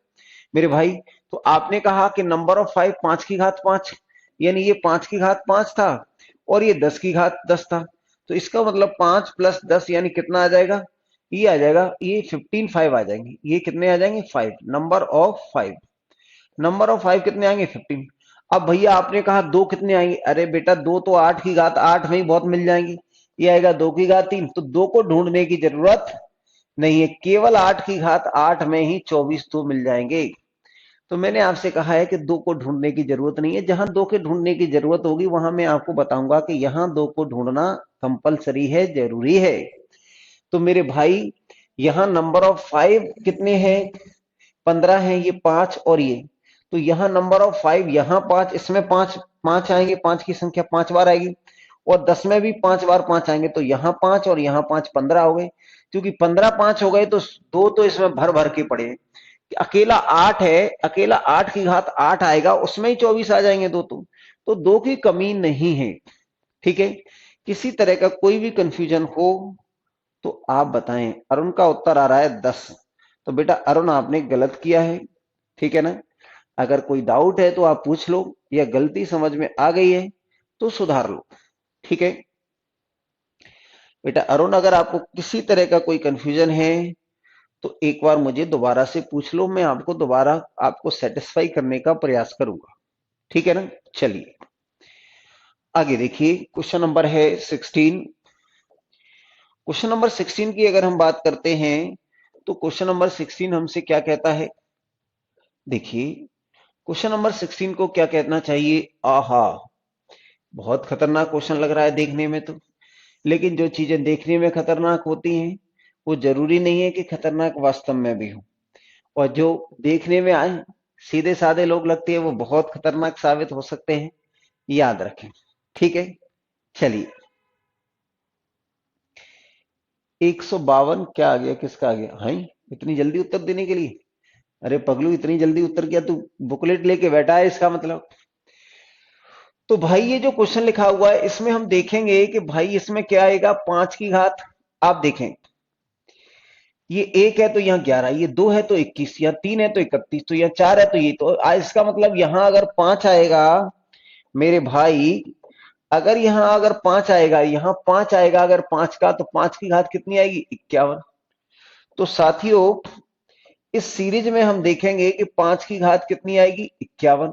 मेरे भाई। तो आपने कहा कि नंबर ऑफ 5 5 की घात 5, यानी ये 5 की घात 5 था और ये 10 की घात 10 था। तो इसका मतलब 5 + 10 यानी कितना आ जाएगा? ये आ जाएगा, ये 15 5 आ जाएंगे। ये कितने आ जाएंगे? 5। नंबर ऑफ 5, नंबर ऑफ 5 कितने आएंगे? 15। अब भैया आपने कहा 2 कितने आएंगे? अरे बेटा 2 तो 8 की घात 8 में ही बहुत मिल जाएंगी। ये आएगा 2 की घात 3। तो 2 को ढूंढने की जरूरत नहीं है, केवल 8 की घात 8 में ही 24 तो मिल जाएंगे। तो मैंने आपसे कहा है कि 2 को ढूंढने की जरूरत नहीं है। जहां 2 के ढूंढने की जरूरत होगी वहां मैं आपको बताऊंगा कि यहां 2 को ढूंढना कंपलसरी है, जरूरी है। तो मेरे भाई यहां नंबर ऑफ 5 कितने हैं? 15 है, ये 5 और ये। तो यहाँ नंबर ऑफ 5, यहाँ 5, इसमें 5 5 आएंगे, 5 की संख्या 5 बार आएगी और 10 में भी 5 बार 5 आएंगे। तो यहाँ 5 और यहाँ 5, 15 हो गए। क्योंकि 15 5 हो गए तो 2 तो इसमें भर भर के पड़े। अकेला 8 है, अकेला 8 की घात 8 आएगा, उसमें ही 24 आ जाएंगे दो। तो 2 की कमी नहीं है। ठीक है, किसी तरह का कोई भी कंफ्यूजन हो तो आप बताएं। अरुण का उत्तर आ रहा है 10। तो बेटा अरुण आपने गलत किया है। ठीक है ना, अगर कोई डाउट है तो आप पूछ लो, या गलती समझ में आ गई है तो सुधार लो। ठीक है बेटा अरुण, अगर आपको किसी तरह का कोई कंफ्यूजन है तो एक बार मुझे दोबारा से पूछ लो, मैं आपको दोबारा आपको सेटिस्फाई करने का प्रयास करूंगा। ठीक है ना, चलिए आगे देखिए। क्वेश्चन नंबर है 16। क्वेश्चन नंबर 16 की अगर हम बात करते हैं तो क्वेश्चन नंबर 16 हमसे क्या कहता है? देखिए क्वेश्चन नंबर 16 को क्या कहना चाहिए? आहा, बहुत खतरनाक क्वेश्चन लग रहा है देखने में तो। लेकिन जो चीजें देखने में खतरनाक होती हैं वो जरूरी नहीं है कि खतरनाक वास्तव में भी हो। और जो देखने में आए सीधे साधे लोग लगते हैं वो बहुत खतरनाक साबित हो सकते हैं, याद रखें। ठीक है, चलिए 152 क्या आ गया, किसका आ गया? हाँ, इतनी जल्दी उत्तर देने के लिए? अरे पगलू, इतनी जल्दी उत्तर किया तू बुकलेट लेके बैठा है इसका मतलब। तो भाई ये जो क्वेश्चन लिखा हुआ है इसमें हम देखेंगे कि भाई इसमें क्या आएगा? 5 की घात, आप देखें ये 1 है तो यहाँ 11, ये 2 है तो 21, या 3 है तो 31, तो यहाँ 4 है तो ये, तो इसका मतलब यहां अगर 5 आएगा मेरे भाई, अगर यहां अगर 5 आएगा, यहां 5 आएगा अगर 5 का, तो 5 की घात कितनी आएगी? 51। तो साथियों इस सीरीज में हम देखेंगे कि 5 की घात कितनी आएगी? 51।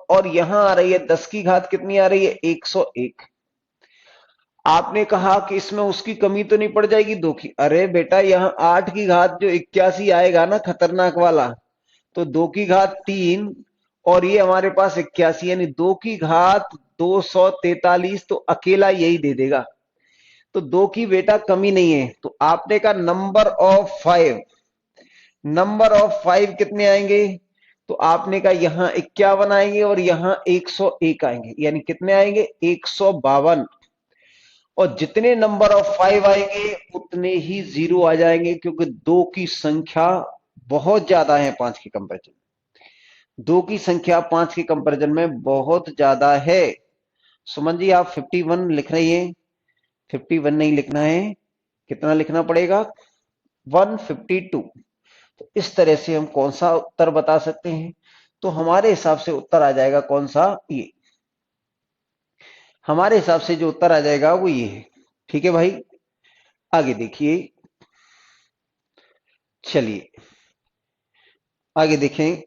और यहां आ रही है 10 की घात कितनी आ रही है? 101। आपने कहा कि इसमें उसकी कमी तो नहीं पड़ जाएगी 2 की? अरे बेटा यहां 8 की घात जो 81 आएगा ना, खतरनाक वाला, तो 2 की घात 3, और ये हमारे पास 81, यानी 2 की घात 243, तो अकेला यही दे देगा। तो 2 की बेटा कमी नहीं है। तो आपने कहा नंबर ऑफ 5 कितने आएंगे? तो आपने कहा यहां 51 आएंगे और यहां 101 आएंगे, यानी कितने आएंगे? 152। और जितने नंबर ऑफ 5 आएंगे उतने ही जीरो आ जाएंगे, क्योंकि 2 की संख्या बहुत ज्यादा है 5 के कंपेरिजन। 2 की संख्या 5 के कंपेरिजन में बहुत ज्यादा है। सुमन जी आप 51 लिख रही हैं, 51 नहीं लिखना है, कितना लिखना पड़ेगा? 152। तो इस तरह से हम कौन सा उत्तर बता सकते हैं? तो हमारे हिसाब से उत्तर आ जाएगा कौन सा? ये। हमारे हिसाब से जो उत्तर आ जाएगा वो ये है। ठीक है भाई, आगे देखिए, चलिए आगे देखें।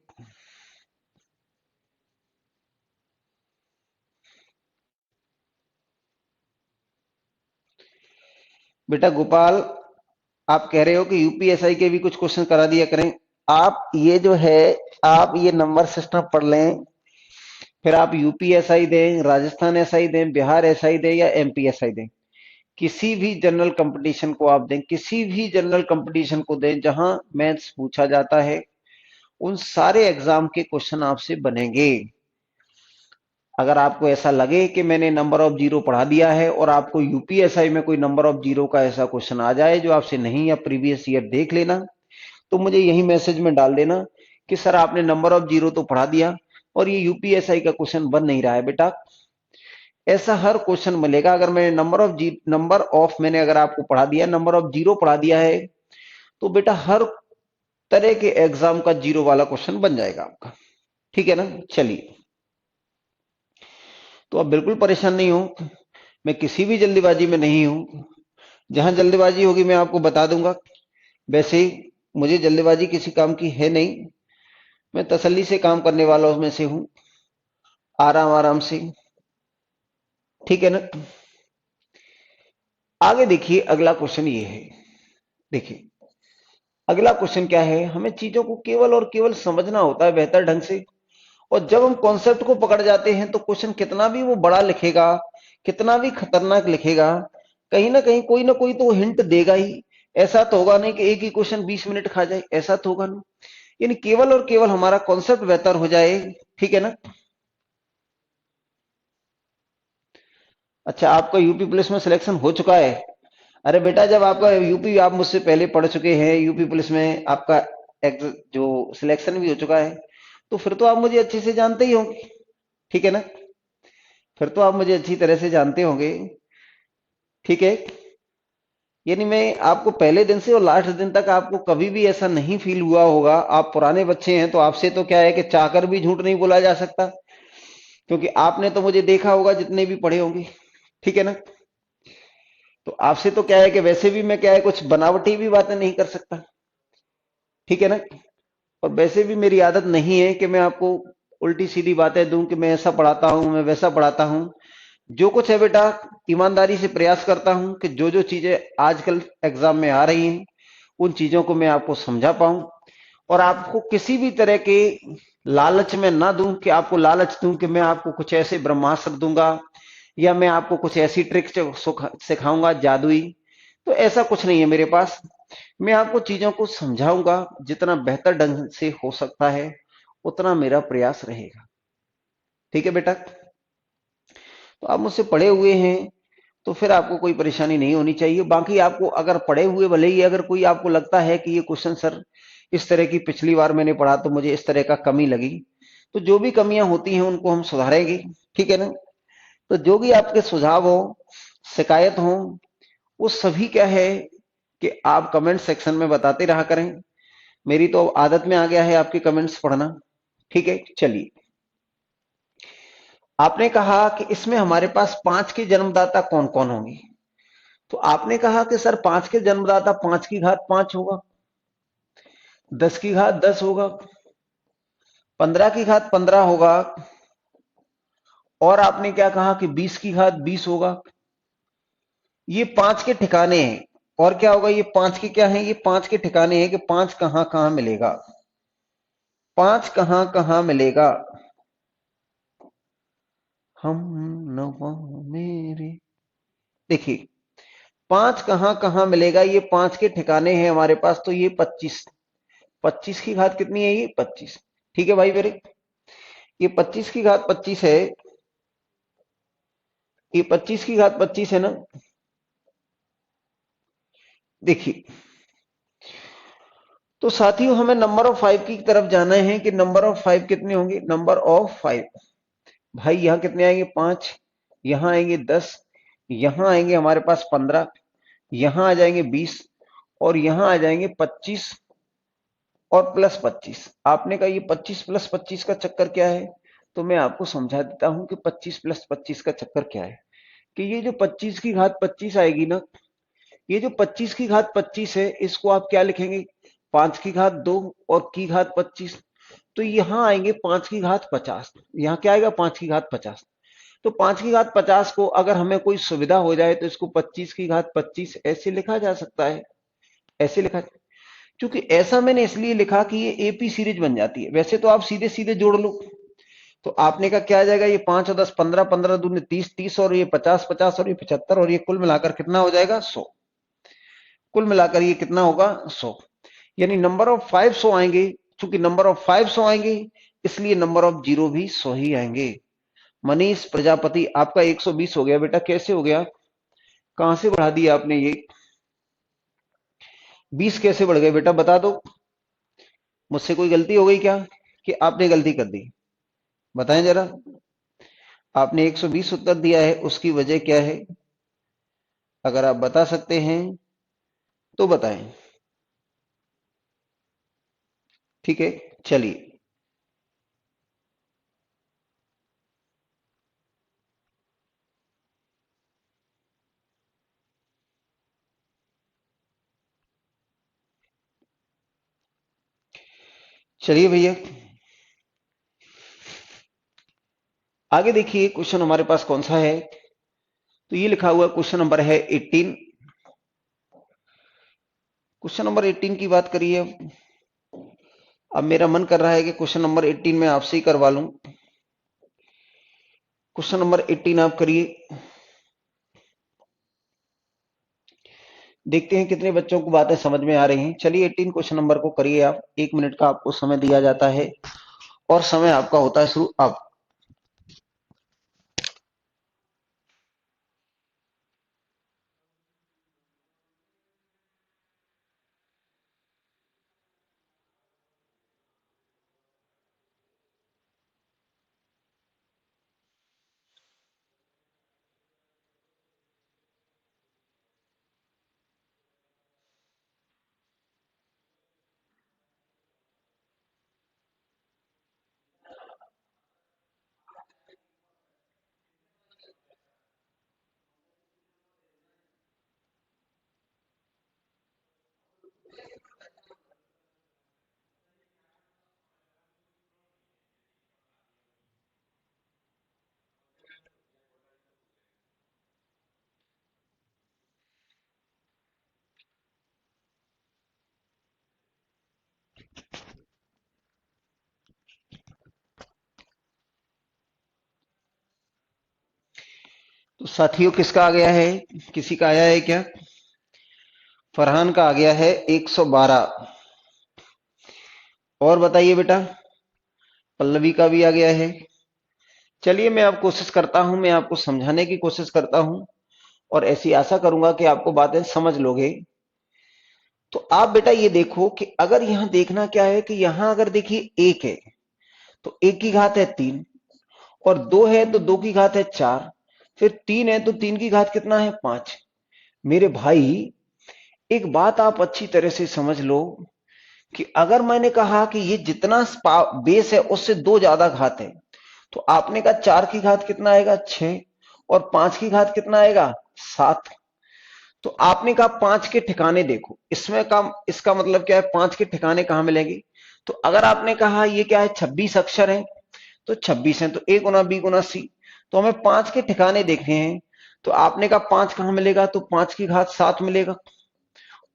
बेटा गोपाल, आप कह रहे हो कि यूपीएसआई के भी कुछ क्वेश्चन करा दिया करें। आप ये जो है, आप ये नंबर सिस्टम पढ़ लें, फिर आप यूपीएसआई दें, राजस्थान एसआई दें, बिहार एसआई दें, या एमपी एसआई दें, किसी भी जनरल कंपटीशन को आप दें, किसी भी जनरल कंपटीशन को दें जहां मैथ्स पूछा जाता है, उन सारे एग्जाम के क्वेश्चन आपसे बनेंगे। अगर आपको ऐसा लगे कि मैंने नंबर ऑफ जीरो पढ़ा दिया है और आपको यूपीएसआई में कोई नंबर ऑफ जीरो का ऐसा क्वेश्चन आ जाए जो आपसे नहीं, या प्रीवियस ईयर देख लेना, तो मुझे यही मैसेज में डाल देना कि सर आपने नंबर ऑफ जीरो तो पढ़ा दिया और ये यूपीएसआई का क्वेश्चन बन नहीं रहा है। बेटा ऐसा हर क्वेश्चन मिलेगा। अगर मैंने नंबर ऑफ मैंने अगर आपको पढ़ा दिया, नंबर ऑफ जीरो पढ़ा दिया है, तो बेटा हर तरह के एग्जाम का जीरो वाला क्वेश्चन बन जाएगा आपका। ठीक है ना? चलिए, तो आप बिल्कुल परेशान नहीं हो, मैं किसी भी जल्दीबाजी में नहीं हूं। जहां जल्दीबाजी होगी मैं आपको बता दूंगा। वैसे मुझे जल्दीबाजी किसी काम की है नहीं, मैं तसल्ली से काम करने वालों में से हूं, आराम आराम से। ठीक है ना? आगे देखिए, अगला क्वेश्चन ये है। देखिए अगला क्वेश्चन क्या है, हमें चीजों को केवल और केवल समझना होता है बेहतर ढंग से, और जब हम कॉन्सेप्ट को पकड़ जाते हैं तो क्वेश्चन कितना भी वो बड़ा लिखेगा, कितना भी खतरनाक लिखेगा, कहीं ना कोई तो हिंट देगा ही। ऐसा तो होगा नहीं कि एक ही क्वेश्चन 20 मिनट खा जाए, ऐसा तो होगा नहीं। यानी केवल और केवल हमारा कॉन्सेप्ट बेहतर हो जाए। ठीक है ना? अच्छा, आपका यूपी पुलिस में सिलेक्शन हो चुका है? अरे बेटा जब आपका यूपी, आप मुझसे पहले पढ़ चुके हैं, यूपी पुलिस में आपका जो सिलेक्शन भी हो चुका है, तो फिर तो आप मुझे अच्छे से जानते ही होंगे। ठीक है ना? फिर तो आप मुझे अच्छी तरह से जानते होंगे। ठीक है, यानी मैं आपको पहले दिन से और लास्ट दिन तक आपको कभी भी ऐसा नहीं फील हुआ होगा। आप पुराने बच्चे हैं तो आपसे तो क्या है कि चाहकर भी झूठ नहीं बोला जा सकता, क्योंकि आपने तो मुझे देखा होगा जितने भी पढ़े होंगे। ठीक है ना? तो आपसे तो क्या है कि वैसे भी मैं क्या है, कुछ बनावटी भी बातें नहीं कर सकता। ठीक है ना? और वैसे भी मेरी आदत नहीं है कि मैं आपको उल्टी सीधी बातें दूं कि मैं ऐसा पढ़ाता हूं, मैं वैसा पढ़ाता हूं। जो कुछ है बेटा, ईमानदारी से प्रयास करता हूं कि जो जो चीजें आजकल एग्जाम में आ रही हैं उन चीजों को मैं आपको समझा पाऊं, और आपको किसी भी तरह के लालच में ना दूं कि आपको लालच दूं कि मैं आपको कुछ ऐसे ब्रह्मास्त्र दूंगा, या मैं आपको कुछ ऐसी ट्रिक सिखाऊंगा जादुई। तो ऐसा कुछ नहीं है मेरे पास। मैं आपको चीजों को समझाऊंगा, जितना बेहतर ढंग से हो सकता है उतना मेरा प्रयास रहेगा। ठीक है बेटा? तो आप मुझसे पढ़े हुए हैं तो फिर आपको कोई परेशानी नहीं होनी चाहिए। बाकी आपको अगर पढ़े हुए भले ही अगर कोई आपको लगता है कि ये क्वेश्चन सर इस तरह की पिछली बार मैंने पढ़ा तो मुझे इस तरह का कमी लगी, तो जो भी कमियां होती हैं उनको हम सुधारेंगे। ठीक है ना? तो जो भी आपके सुझाव हो, शिकायत हो, वो सभी क्या है, कि आप कमेंट सेक्शन में बताते रहा करें। मेरी तो आदत में आ गया है आपके कमेंट्स पढ़ना। ठीक है, चलिए। आपने कहा कि इसमें हमारे पास 5 के जन्मदाता कौन कौन होंगे। तो आपने कहा कि सर 5 के जन्मदाता 5 की घात 5 होगा, 10 की घात 10 होगा, 15 की घात 15 होगा, और आपने क्या कहा कि 20 की घात 20 होगा। ये 5 के ठिकाने हैं। और क्या होगा, ये 5 के क्या हैं, ये 5 के ठिकाने हैं कि 5 कहां कहां मिलेगा, 5 कहां कहां मिलेगा। हम नवा मेरे, देखिए 5 कहां कहां मिलेगा, ये 5 के ठिकाने हैं हमारे पास। तो ये 25, 25 की घात कितनी है, ये 25। ठीक है भाई मेरे, ये 25 की घात 25 है, ये 25 की घात 25 है ना। देखिए, तो साथियों हमें नंबर ऑफ 5 की तरफ जाना है कि नंबर ऑफ 5 कितने होंगे, नंबर ऑफ 5। भाई यहां कितने आएंगे, 5, यहां आएंगे 10, यहां आएंगे हमारे पास 15, यहां आ जाएंगे 20, और यहां आ जाएंगे 25 और प्लस 25। आपने कहा ये 25 प्लस 25 का चक्कर क्या है, तो मैं आपको समझा देता हूं कि 25 प्लस 25 का चक्कर क्या है। कि ये जो 25 की घात 25 आएगी ना, ये जो 25 की घात 25 है, इसको आप क्या लिखेंगे, 5 की घात 2 और की घात 25। तो यहां आएंगे 5 की घात 50, यहां क्या आएगा, 5 की घात 50। तो 5 की घात 50 को अगर हमें कोई सुविधा हो जाए तो इसको 25 की घात 25 ऐसे लिखा जा सकता है, ऐसे लिखा। क्योंकि ऐसा मैंने इसलिए लिखा कि ये एपी सीरीज बन जाती है। वैसे तो आप सीधे सीधे जोड़ लो, तो आपने का क्या आ जाएगा, ये 5 और 10 15, 15 दूनी 30, 30 और ये 50, 50 और ये 75, और ये कुल मिलाकर कितना हो जाएगा, 100। कुल मिलाकर ये कितना होगा, 100। यानी नंबर ऑफ 5 100 आएंगे। चूंकि नंबर ऑफ 5 100 आएंगे, इसलिए नंबर ऑफ जीरो भी 100 ही आएंगे। मनीष प्रजापति, आपका 120 हो गया बेटा, कैसे हो गया, कहां से बढ़ा दिया आपने, ये 20 कैसे बढ़ गए बेटा, बता दो। मुझसे कोई गलती हो गई क्या, कि आपने गलती कर दी, बताएं जरा। आपने 120 उत्तर दिया है, उसकी वजह क्या है, अगर आप बता सकते हैं तो बताएं। ठीक है, चलिए। चलिए भैया, आगे देखिए क्वेश्चन हमारे पास कौन सा है। तो ये लिखा हुआ क्वेश्चन नंबर है 18। क्वेश्चन नंबर 18 की बात करिए। अब मेरा मन कर रहा है कि क्वेश्चन नंबर 18 में आपसे ही करवा लूं। क्वेश्चन नंबर 18 आप करिए, देखते हैं कितने बच्चों को बातें समझ में आ रही हैं। चलिए 18 क्वेश्चन नंबर को करिए आप, 1 मिनट का आपको समय दिया जाता है और समय आपका होता है शुरू अब। तो साथियों किसका आ गया है, किसी का आया है क्या, फरहान का आ गया है 112। और बताइए बेटा, पल्लवी का भी आ गया है। चलिए मैं अब कोशिश करता हूं, मैं आपको समझाने की कोशिश करता हूं और ऐसी आशा करूंगा कि आपको बातें समझ लोगे। तो आप बेटा ये देखो कि अगर यहां देखना क्या है, कि यहां अगर देखिए 1 है तो 1 की घात है 3, और 2 है तो 2 की घात है 4, फिर 3 है तो 3 की घात कितना है 5। मेरे भाई एक बात आप अच्छी तरह से समझ लो कि अगर मैंने कहा कि ये जितना बेस है उससे 2 ज्यादा घात है, तो आपने कहा 4 की घात कितना आएगा 6, और 5 की घात कितना आएगा 7। तो आपने कहा 5 के ठिकाने देखो, इसमें का इसका मतलब क्या है, 5 के ठिकाने कहां मिलेंगे। तो अगर आपने कहा ये क्या है 26 अक्षर है, तो 26 है, तो a Guna b Guna c। तो हमें 5 के ठिकाने देखने हैं। तो आपने कहा 5 कहां मिलेगा, तो 5 की घात 7 मिलेगा।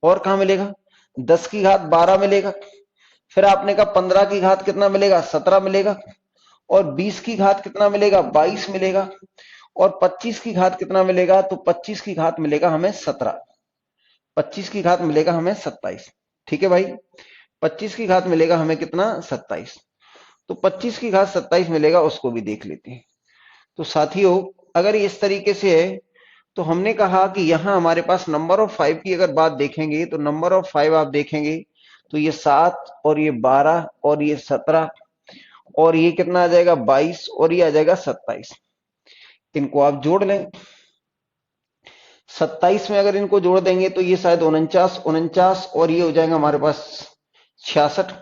और कहां मिलेगा, 10 की घात 12 मिलेगा। फिर आपने कहा 15 की घात कितना मिलेगा 17 मिलेगा। और 20 की घात कितना मिलेगा 22 मिलेगा। और 25 की घात कितना मिलेगा, तो 25 की घात मिलेगा हमें 17। 25 की घात मिलेगा हमें 27। ठीक है भाई, 25 की घात मिलेगा हमें कितना 27। तो 25 की घात 27 मिलेगा, उसको भी देख लेते हैं। तो साथियों, अगर इस तरीके से है, तो हमने कहा कि यहां हमारे पास नंबर ऑफ 5 की अगर बात देखेंगे, तो नंबर ऑफ 5 आप देखेंगे तो ये 7 और ये 12 और ये 17 और ये कितना आ जाएगा 22 और ये आ जाएगा 27। इनको आप जोड़ लें। 27 में अगर इनको जोड़ देंगे तो ये शायद 49 और ये हो जाएगा हमारे पास 66।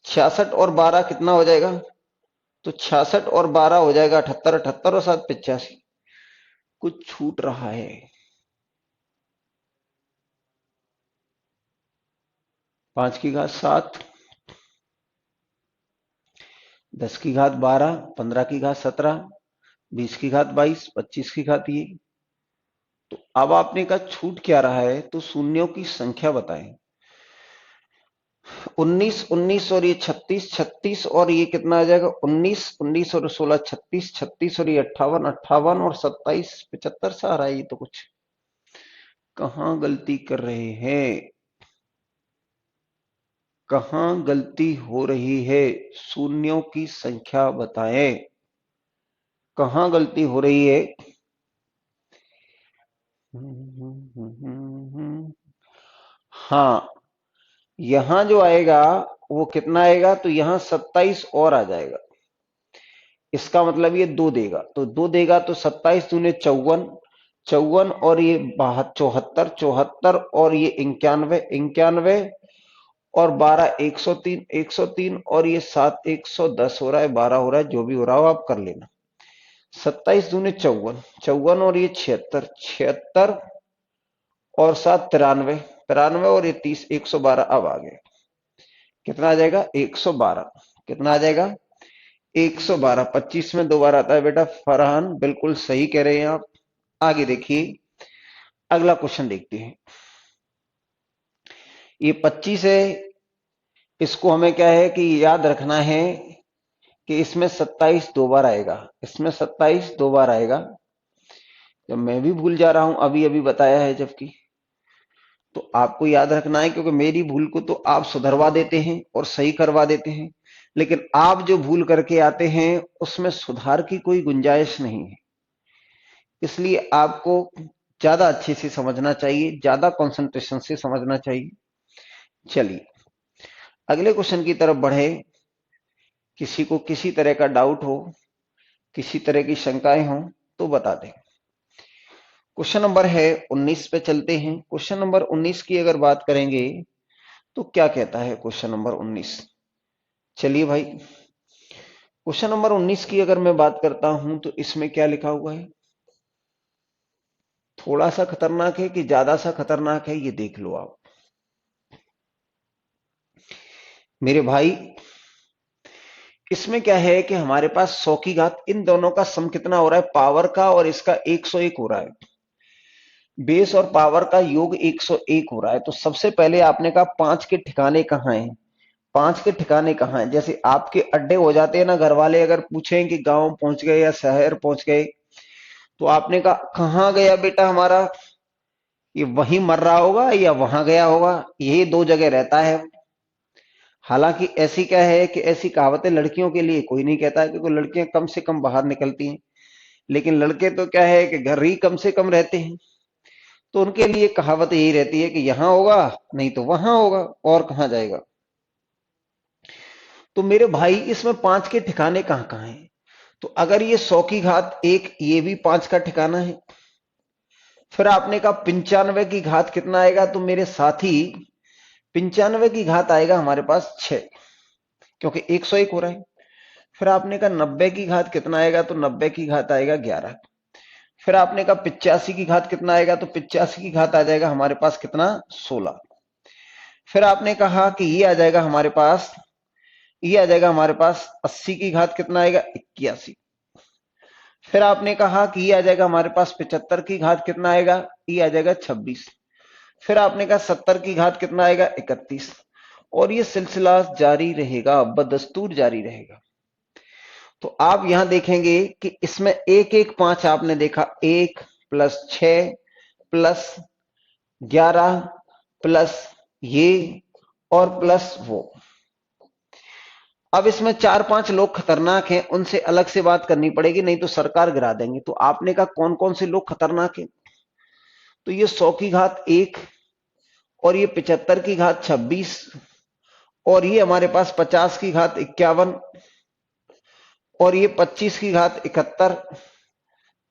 66 और 12 कितना हो जाएगा, तो 66 और 12 हो जाएगा 78। 78 और 7 85। कुछ छूट रहा है। 5 की घात 7, 10 की घात 12, 15 की घात 17, 20 की घात 22, 25 की घात ये। तो अब आपने कहा छूट क्या रहा है, तो शून्यों की संख्या बताएं। 19, 19 और ये 36, 36 और ये कितना आ जाएगा 19, 19 और 16 36, 36 और ये 58, 58 और 27 75 सा आ रहा है। ये तो कुछ कहां गलती कर रहे हैं, कहां गलती हो रही है, शून्यों की संख्या बताएं, कहां गलती हो रही है। हाँ, यहां जो आएगा वो कितना आएगा, तो यहां 27 और आ जाएगा। इसका मतलब ये 2 देगा, तो 2 देगा तो 27 दूने 54, 54 और ये 74, 74 और ये 91, 91 और 12 103, 103 और ये 7 110 हो रहा है, 12 हो रहा है, जो भी हो रहा हो आप कर लेना। 27 दूने 54, 54 और ये 76, 76 और 7 93, 93 और ये 30 112। अब आ गया कितना आ जाएगा 112। कितना आ जाएगा 112। 25 में 2 बार आता है बेटा फरहान, बिल्कुल सही कह रहे हैं आप। आगे देखिए, अगला क्वेश्चन देखते हैं। ये 25 है, इसको हमें क्या है कि याद रखना है कि इसमें 27 2 बार आएगा, इसमें 27 2 बार आएगा। जब मैं भी भूल जा रहा हूं, अभी अभी बताया है जबकि, तो आपको याद रखना है, क्योंकि मेरी भूल को तो आप सुधरवा देते हैं और सही करवा देते हैं, लेकिन आप जो भूल करके आते हैं उसमें सुधार की कोई गुंजाइश नहीं है। इसलिए आपको ज्यादा अच्छे से समझना चाहिए, ज्यादा कंसंट्रेशन से समझना चाहिए। चलिए अगले क्वेश्चन की तरफ बढ़े। किसी को किसी तरह का डाउट हो, किसी तरह की शंकाएं हो तो बता दें। क्वेश्चन नंबर है 19 पे चलते हैं। क्वेश्चन नंबर 19 की अगर बात करेंगे तो क्या कहता है क्वेश्चन नंबर 19। चलिए भाई, क्वेश्चन नंबर 19 की अगर मैं बात करता हूं तो इसमें क्या लिखा हुआ है, थोड़ा सा खतरनाक है कि ज्यादा सा खतरनाक है, ये देख लो आप मेरे भाई। इसमें क्या है कि हमारे पास 100 की घात, इन दोनों का सम कितना हो रहा है पावर का, और इसका 101 हो रहा है। बेस और पावर का योग 101 हो रहा है। तो सबसे पहले आपने कहा 5 के ठिकाने कहां हैं, 5 के ठिकाने कहां हैं। जैसे आपके अड्डे हो जाते हैं ना, घर वाले अगर पूछें कि गांव पहुंच गए या शहर पहुंच गए, तो आपने कहा कहां गया बेटा हमारा, ये वहीं मर रहा होगा या वहां गया होगा, यही 2 जगह रहता है। हालांकि ऐसी क्या है कि ऐसी कहावतें लड़कियों के लिए कोई नहीं कहता है, क्योंकि लड़कियां कम से कम बाहर निकलती हैं, लेकिन लड़के तो क्या है कि घर ही कम से कम रहते हैं। तो उनके लिए कहावत यही रहती है कि यहां होगा नहीं तो वहां होगा, और कहां जाएगा। तो मेरे भाई इसमें 5 के ठिकाने कहां कहां हैं। तो अगर ये 100 की घात 1, ये भी 5 का ठिकाना है। फिर आपने कहा 95 की घात कितना आएगा, तो मेरे साथी 95 की घात आएगा हमारे पास 6, क्योंकि 101 हो रहा है। फिर आपने कहा 90 की घात कितना आएगा, तो 90 की घात आएगा 11। फिर आपने कहा 85 की घात कितना आएगा, तो 85 की घात आ जाएगा हमारे पास कितना, 16। फिर आपने कहा कि ये आ जाएगा हमारे पास, ये आ जाएगा हमारे पास 80 की घात कितना आएगा, 81। फिर आपने कहा कि ये आ जाएगा हमारे पास 75 की घात कितना आएगा, ये आ जाएगा 26। फिर आपने कहा 70 की घात कितना आएगा, 31। और ये सिलसिला जारी रहेगा, बदस्तूर जारी रहेगा। तो आप यहां देखेंगे कि इसमें एक एक पांच आपने देखा, 1 प्लस 6 प्लस 11 प्लस ये और प्लस वो। अब इसमें 4-5 लोग खतरनाक हैं, उनसे अलग से बात करनी पड़ेगी, नहीं तो सरकार गिरा देंगे। तो आपने कहा कौन कौन से लोग खतरनाक हैं, तो ये 100 की घात 1 और ये 75 की घात 26 और ये हमारे पास 50 की घात 51 और ये 25 की घात 71,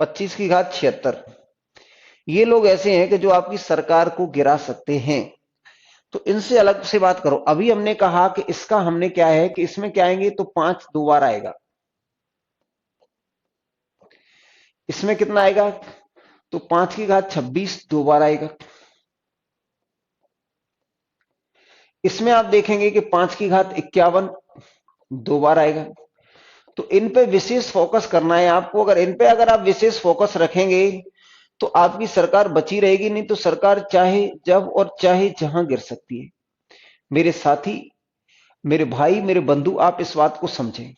25 की घात 76। ये लोग ऐसे हैं कि जो आपकी सरकार को गिरा सकते हैं, तो इनसे अलग से बात करो। अभी हमने कहा कि इसका हमने क्या है कि इसमें क्या आएंगे, तो 5 दो बार आएगा। इसमें कितना आएगा, तो 5 की घात 26 दो बार आएगा। इसमें आप देखेंगे कि 5 की घात 51 दो बार आएगा। तो इन पे विशेष फोकस करना है आपको। अगर इन पे अगर आप विशेष फोकस रखेंगे तो आपकी सरकार बची रहेगी, नहीं तो सरकार चाहे जब और चाहे जहां गिर सकती है। मेरे साथी, मेरे भाई, मेरे बंधु, आप इस बात को समझें।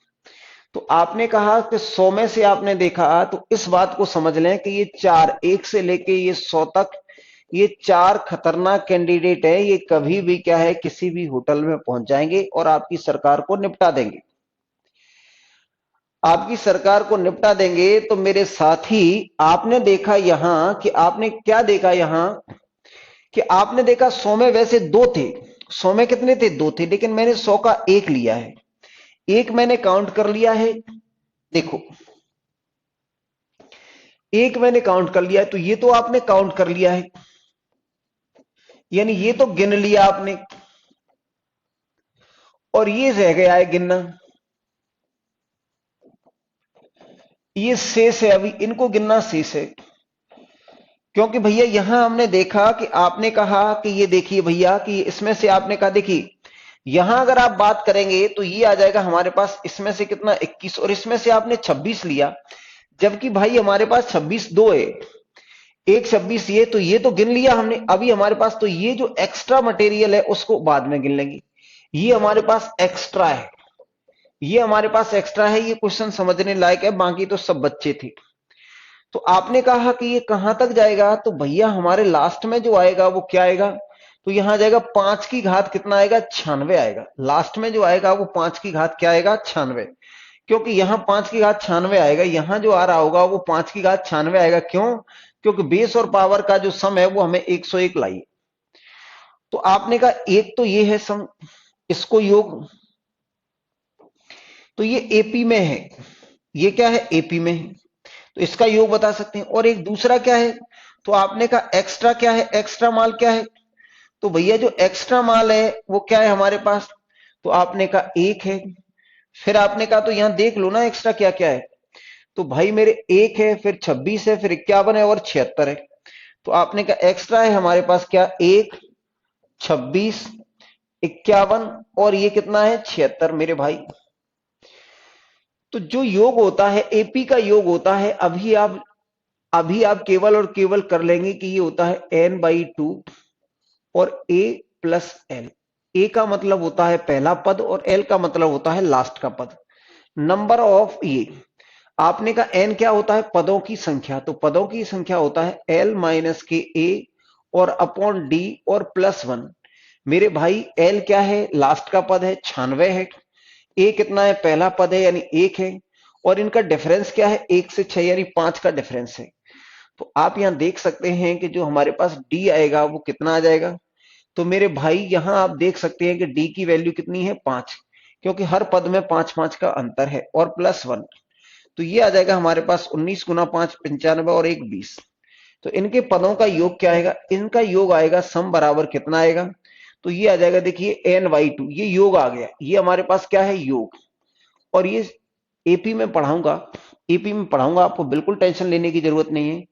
तो आपने कहा कि 100 में से आपने देखा, तो इस बात को समझ लें कि ये चार, 1 से लेके ये 100 तक, ये 4 खतरनाक कैंडिडेट है। ये कभी भी क्या है, किसी भी होटल में पहुंच जाएंगे और आपकी सरकार को निपटा देंगे। आपकी सरकार को निपटा देंगे। तो मेरे साथी, आपने देखा यहां कि आपने क्या देखा यहां कि आपने देखा 100 में वैसे 2 थे। 100 में कितने थे, 2 थे, लेकिन मैंने 100 का 1 लिया है। 1 मैंने काउंट कर लिया है। देखो, 1 मैंने काउंट कर लिया है, तो ये तो आपने काउंट कर लिया है, यानी ये तो गिन लिया आपने, और ये रह गया है गिनना। ये शेष है, अभी इनको गिनना शेष है। क्योंकि भैया यहां हमने देखा कि आपने कहा कि ये देखिए भैया कि इसमें से आपने कहा, देखिए यहां अगर आप बात करेंगे तो ये आ जाएगा हमारे पास, इसमें से कितना, 21, और इसमें से आपने 26 लिया। जबकि भाई हमारे पास 26 दो है, एक 26 ये, तो ये तो गिन लिया हमने। अभी हमारे पास तो ये जो एक्स्ट्रा मटेरियल है उसको बाद में गिन लेंगे। ये हमारे पास एक्स्ट्रा है, ये हमारे पास एक्स्ट्रा है। ये क्वेश्चन समझने लायक है, बाकी तो सब बच्चे थे। तो आपने कहा कि ये कहां तक जाएगा, तो भैया हमारे लास्ट में जो आएगा वो क्या आएगा, तो यहां जाएगा 5 की घात कितना आएगा, 96 आएगा। लास्ट में जो आएगा वो 5 की घात क्या आएगा, 96। क्योंकि यहां 5 की घात 96 आएगा, यहां जो आ रहा होगा वो 5 की घात 96 आएगा। क्यों, क्योंकि बेस और पावर का जो सम है वो हमें 101 लाइए। तो आपने कहा एक तो ये है सम, इसको योग, तो ये एपी में है, ये क्या है, एपी में है, तो इसका योग बता सकते हैं। और एक दूसरा क्या है, तो आपने कहा एक्स्ट्रा क्या है, एक्स्ट्रा माल क्या है, तो भैया जो एक्स्ट्रा माल है वो क्या है हमारे पास, तो आपने कहा 1 है। फिर आपने कहा तो यहां देख लो ना एक्स्ट्रा क्या क्या है, तो भाई मेरे 1 है, फिर 26 है, फिर 51 है और 76 है। तो आपने कहा एक्स्ट्रा है हमारे पास क्या, 1, 26, 51 और ये कितना है, 76 मेरे भाई। तो जो योग होता है, एपी का योग होता है, अभी आप केवल और केवल कर लेंगे कि ये होता है n/2 और a प्लस एल। ए का मतलब होता है पहला पद और एल का मतलब होता है लास्ट का पद। नंबर ऑफ ये, आपने कहा एन क्या होता है, पदों की संख्या, तो पदों की संख्या होता है एल माइनस के ए और अपॉन डी और +1। मेरे भाई एल क्या है, लास्ट का पद है, 96 है। ए कितना है, पहला पद है यानी 1 है, और इनका डिफरेंस क्या है, 1 से 6 यानी 5 का डिफरेंस है। तो आप यहां देख सकते हैं कि जो हमारे पास डी आएगा वो कितना आ जाएगा, तो मेरे भाई यहां आप देख सकते हैं कि डी की वैल्यू कितनी है, 5, क्योंकि हर पद में 5-5 का अंतर है, और +1। तो ये आ जाएगा हमारे पास 19 गुना 5 95 और 1 20। तो इनके पदों का योग क्या आएगा, इनका योग आएगा सम बराबर कितना आएगा, तो ये आ जाएगा, देखिए n/2, ये योग आ गया, ये हमारे पास क्या है, योग। और ये एपी में पढ़ाऊंगा, आपको बिल्कुल टेंशन लेने की जरूरत नहीं है।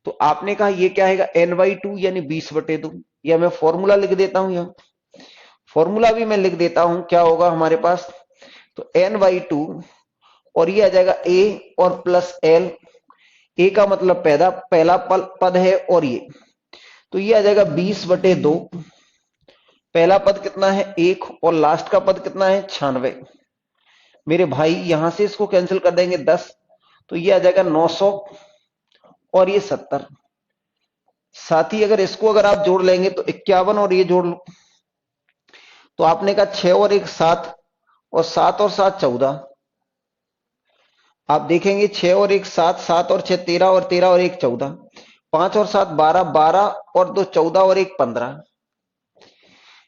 तो आपने कहा ये क्या आएगा, n/2 यानी 20/2, या मैं फॉर्मूला लिख देता हूं, यहां फॉर्मूला भी मैं लिख देता हूं, क्या होगा हमारे पास, तो n/2 और ये आ जाएगा a और प्लस l, a का मतलब पहला पद है, और ये तो ये आ जाएगा 20/2, पहला पद कितना है 1 और लास्ट का पद कितना है 96। मेरे भाई यहां से इसको कैंसिल कर देंगे 10, तो ये आ जाएगा 900 और ये 70। साथ ही अगर इसको अगर आप जोड़ लेंगे तो 51 और ये जोड़ लो, तो आपने कहा 6 और 1 7 और 7 और 7 14। आप देखेंगे 6 और 1 7, 7 और 6 13 और 13 और 1 14, 5 और 7 12, 12 और 2 14 और 1 15।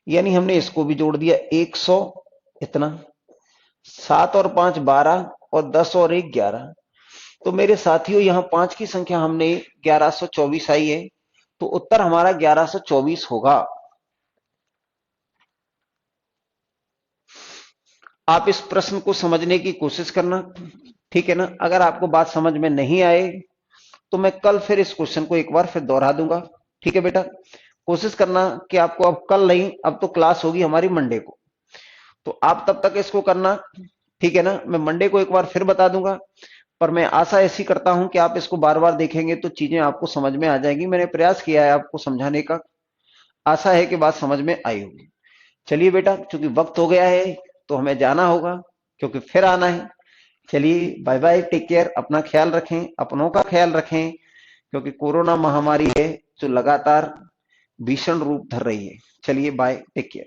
यानी हमने इसको भी जोड़ दिया 100 इतना, 7 और 5 12 और 10 और 1 11। तो मेरे साथियों यहां 5 की संख्या हमने 1124 आई है, तो उत्तर हमारा 1124 होगा। आप इस प्रश्न को समझने की कोशिश करना, ठीक है ना। अगर आपको बात समझ में नहीं आए तो मैं कल फिर इस क्वेश्चन को एक बार फिर दोहरा दूंगा, ठीक है बेटा। कोशिश करना कि आपको अब कल नहीं, अब तो क्लास होगी हमारी मंडे को, तो आप तब तक इसको करना, ठीक है ना। मैं मंडे को एक बार फिर बता दूंगा, पर मैं आशा ऐसी करता हूं कि आप इसको बार बार देखेंगे तो चीजें आपको समझ में आ जाएंगी। मैंने प्रयास किया है आपको समझाने का, आशा है कि बात समझ में आई होगी। चलिए बेटा, चूंकि वक्त हो गया है तो हमें जाना होगा, क्योंकि फिर आना है। चलिए बाय बाय, टेक केयर, अपना ख्याल रखें, अपनों का ख्याल रखें, क्योंकि कोरोना महामारी है जो लगातार भीषण रूप धर रही है। चलिए बाय, टेक केयर।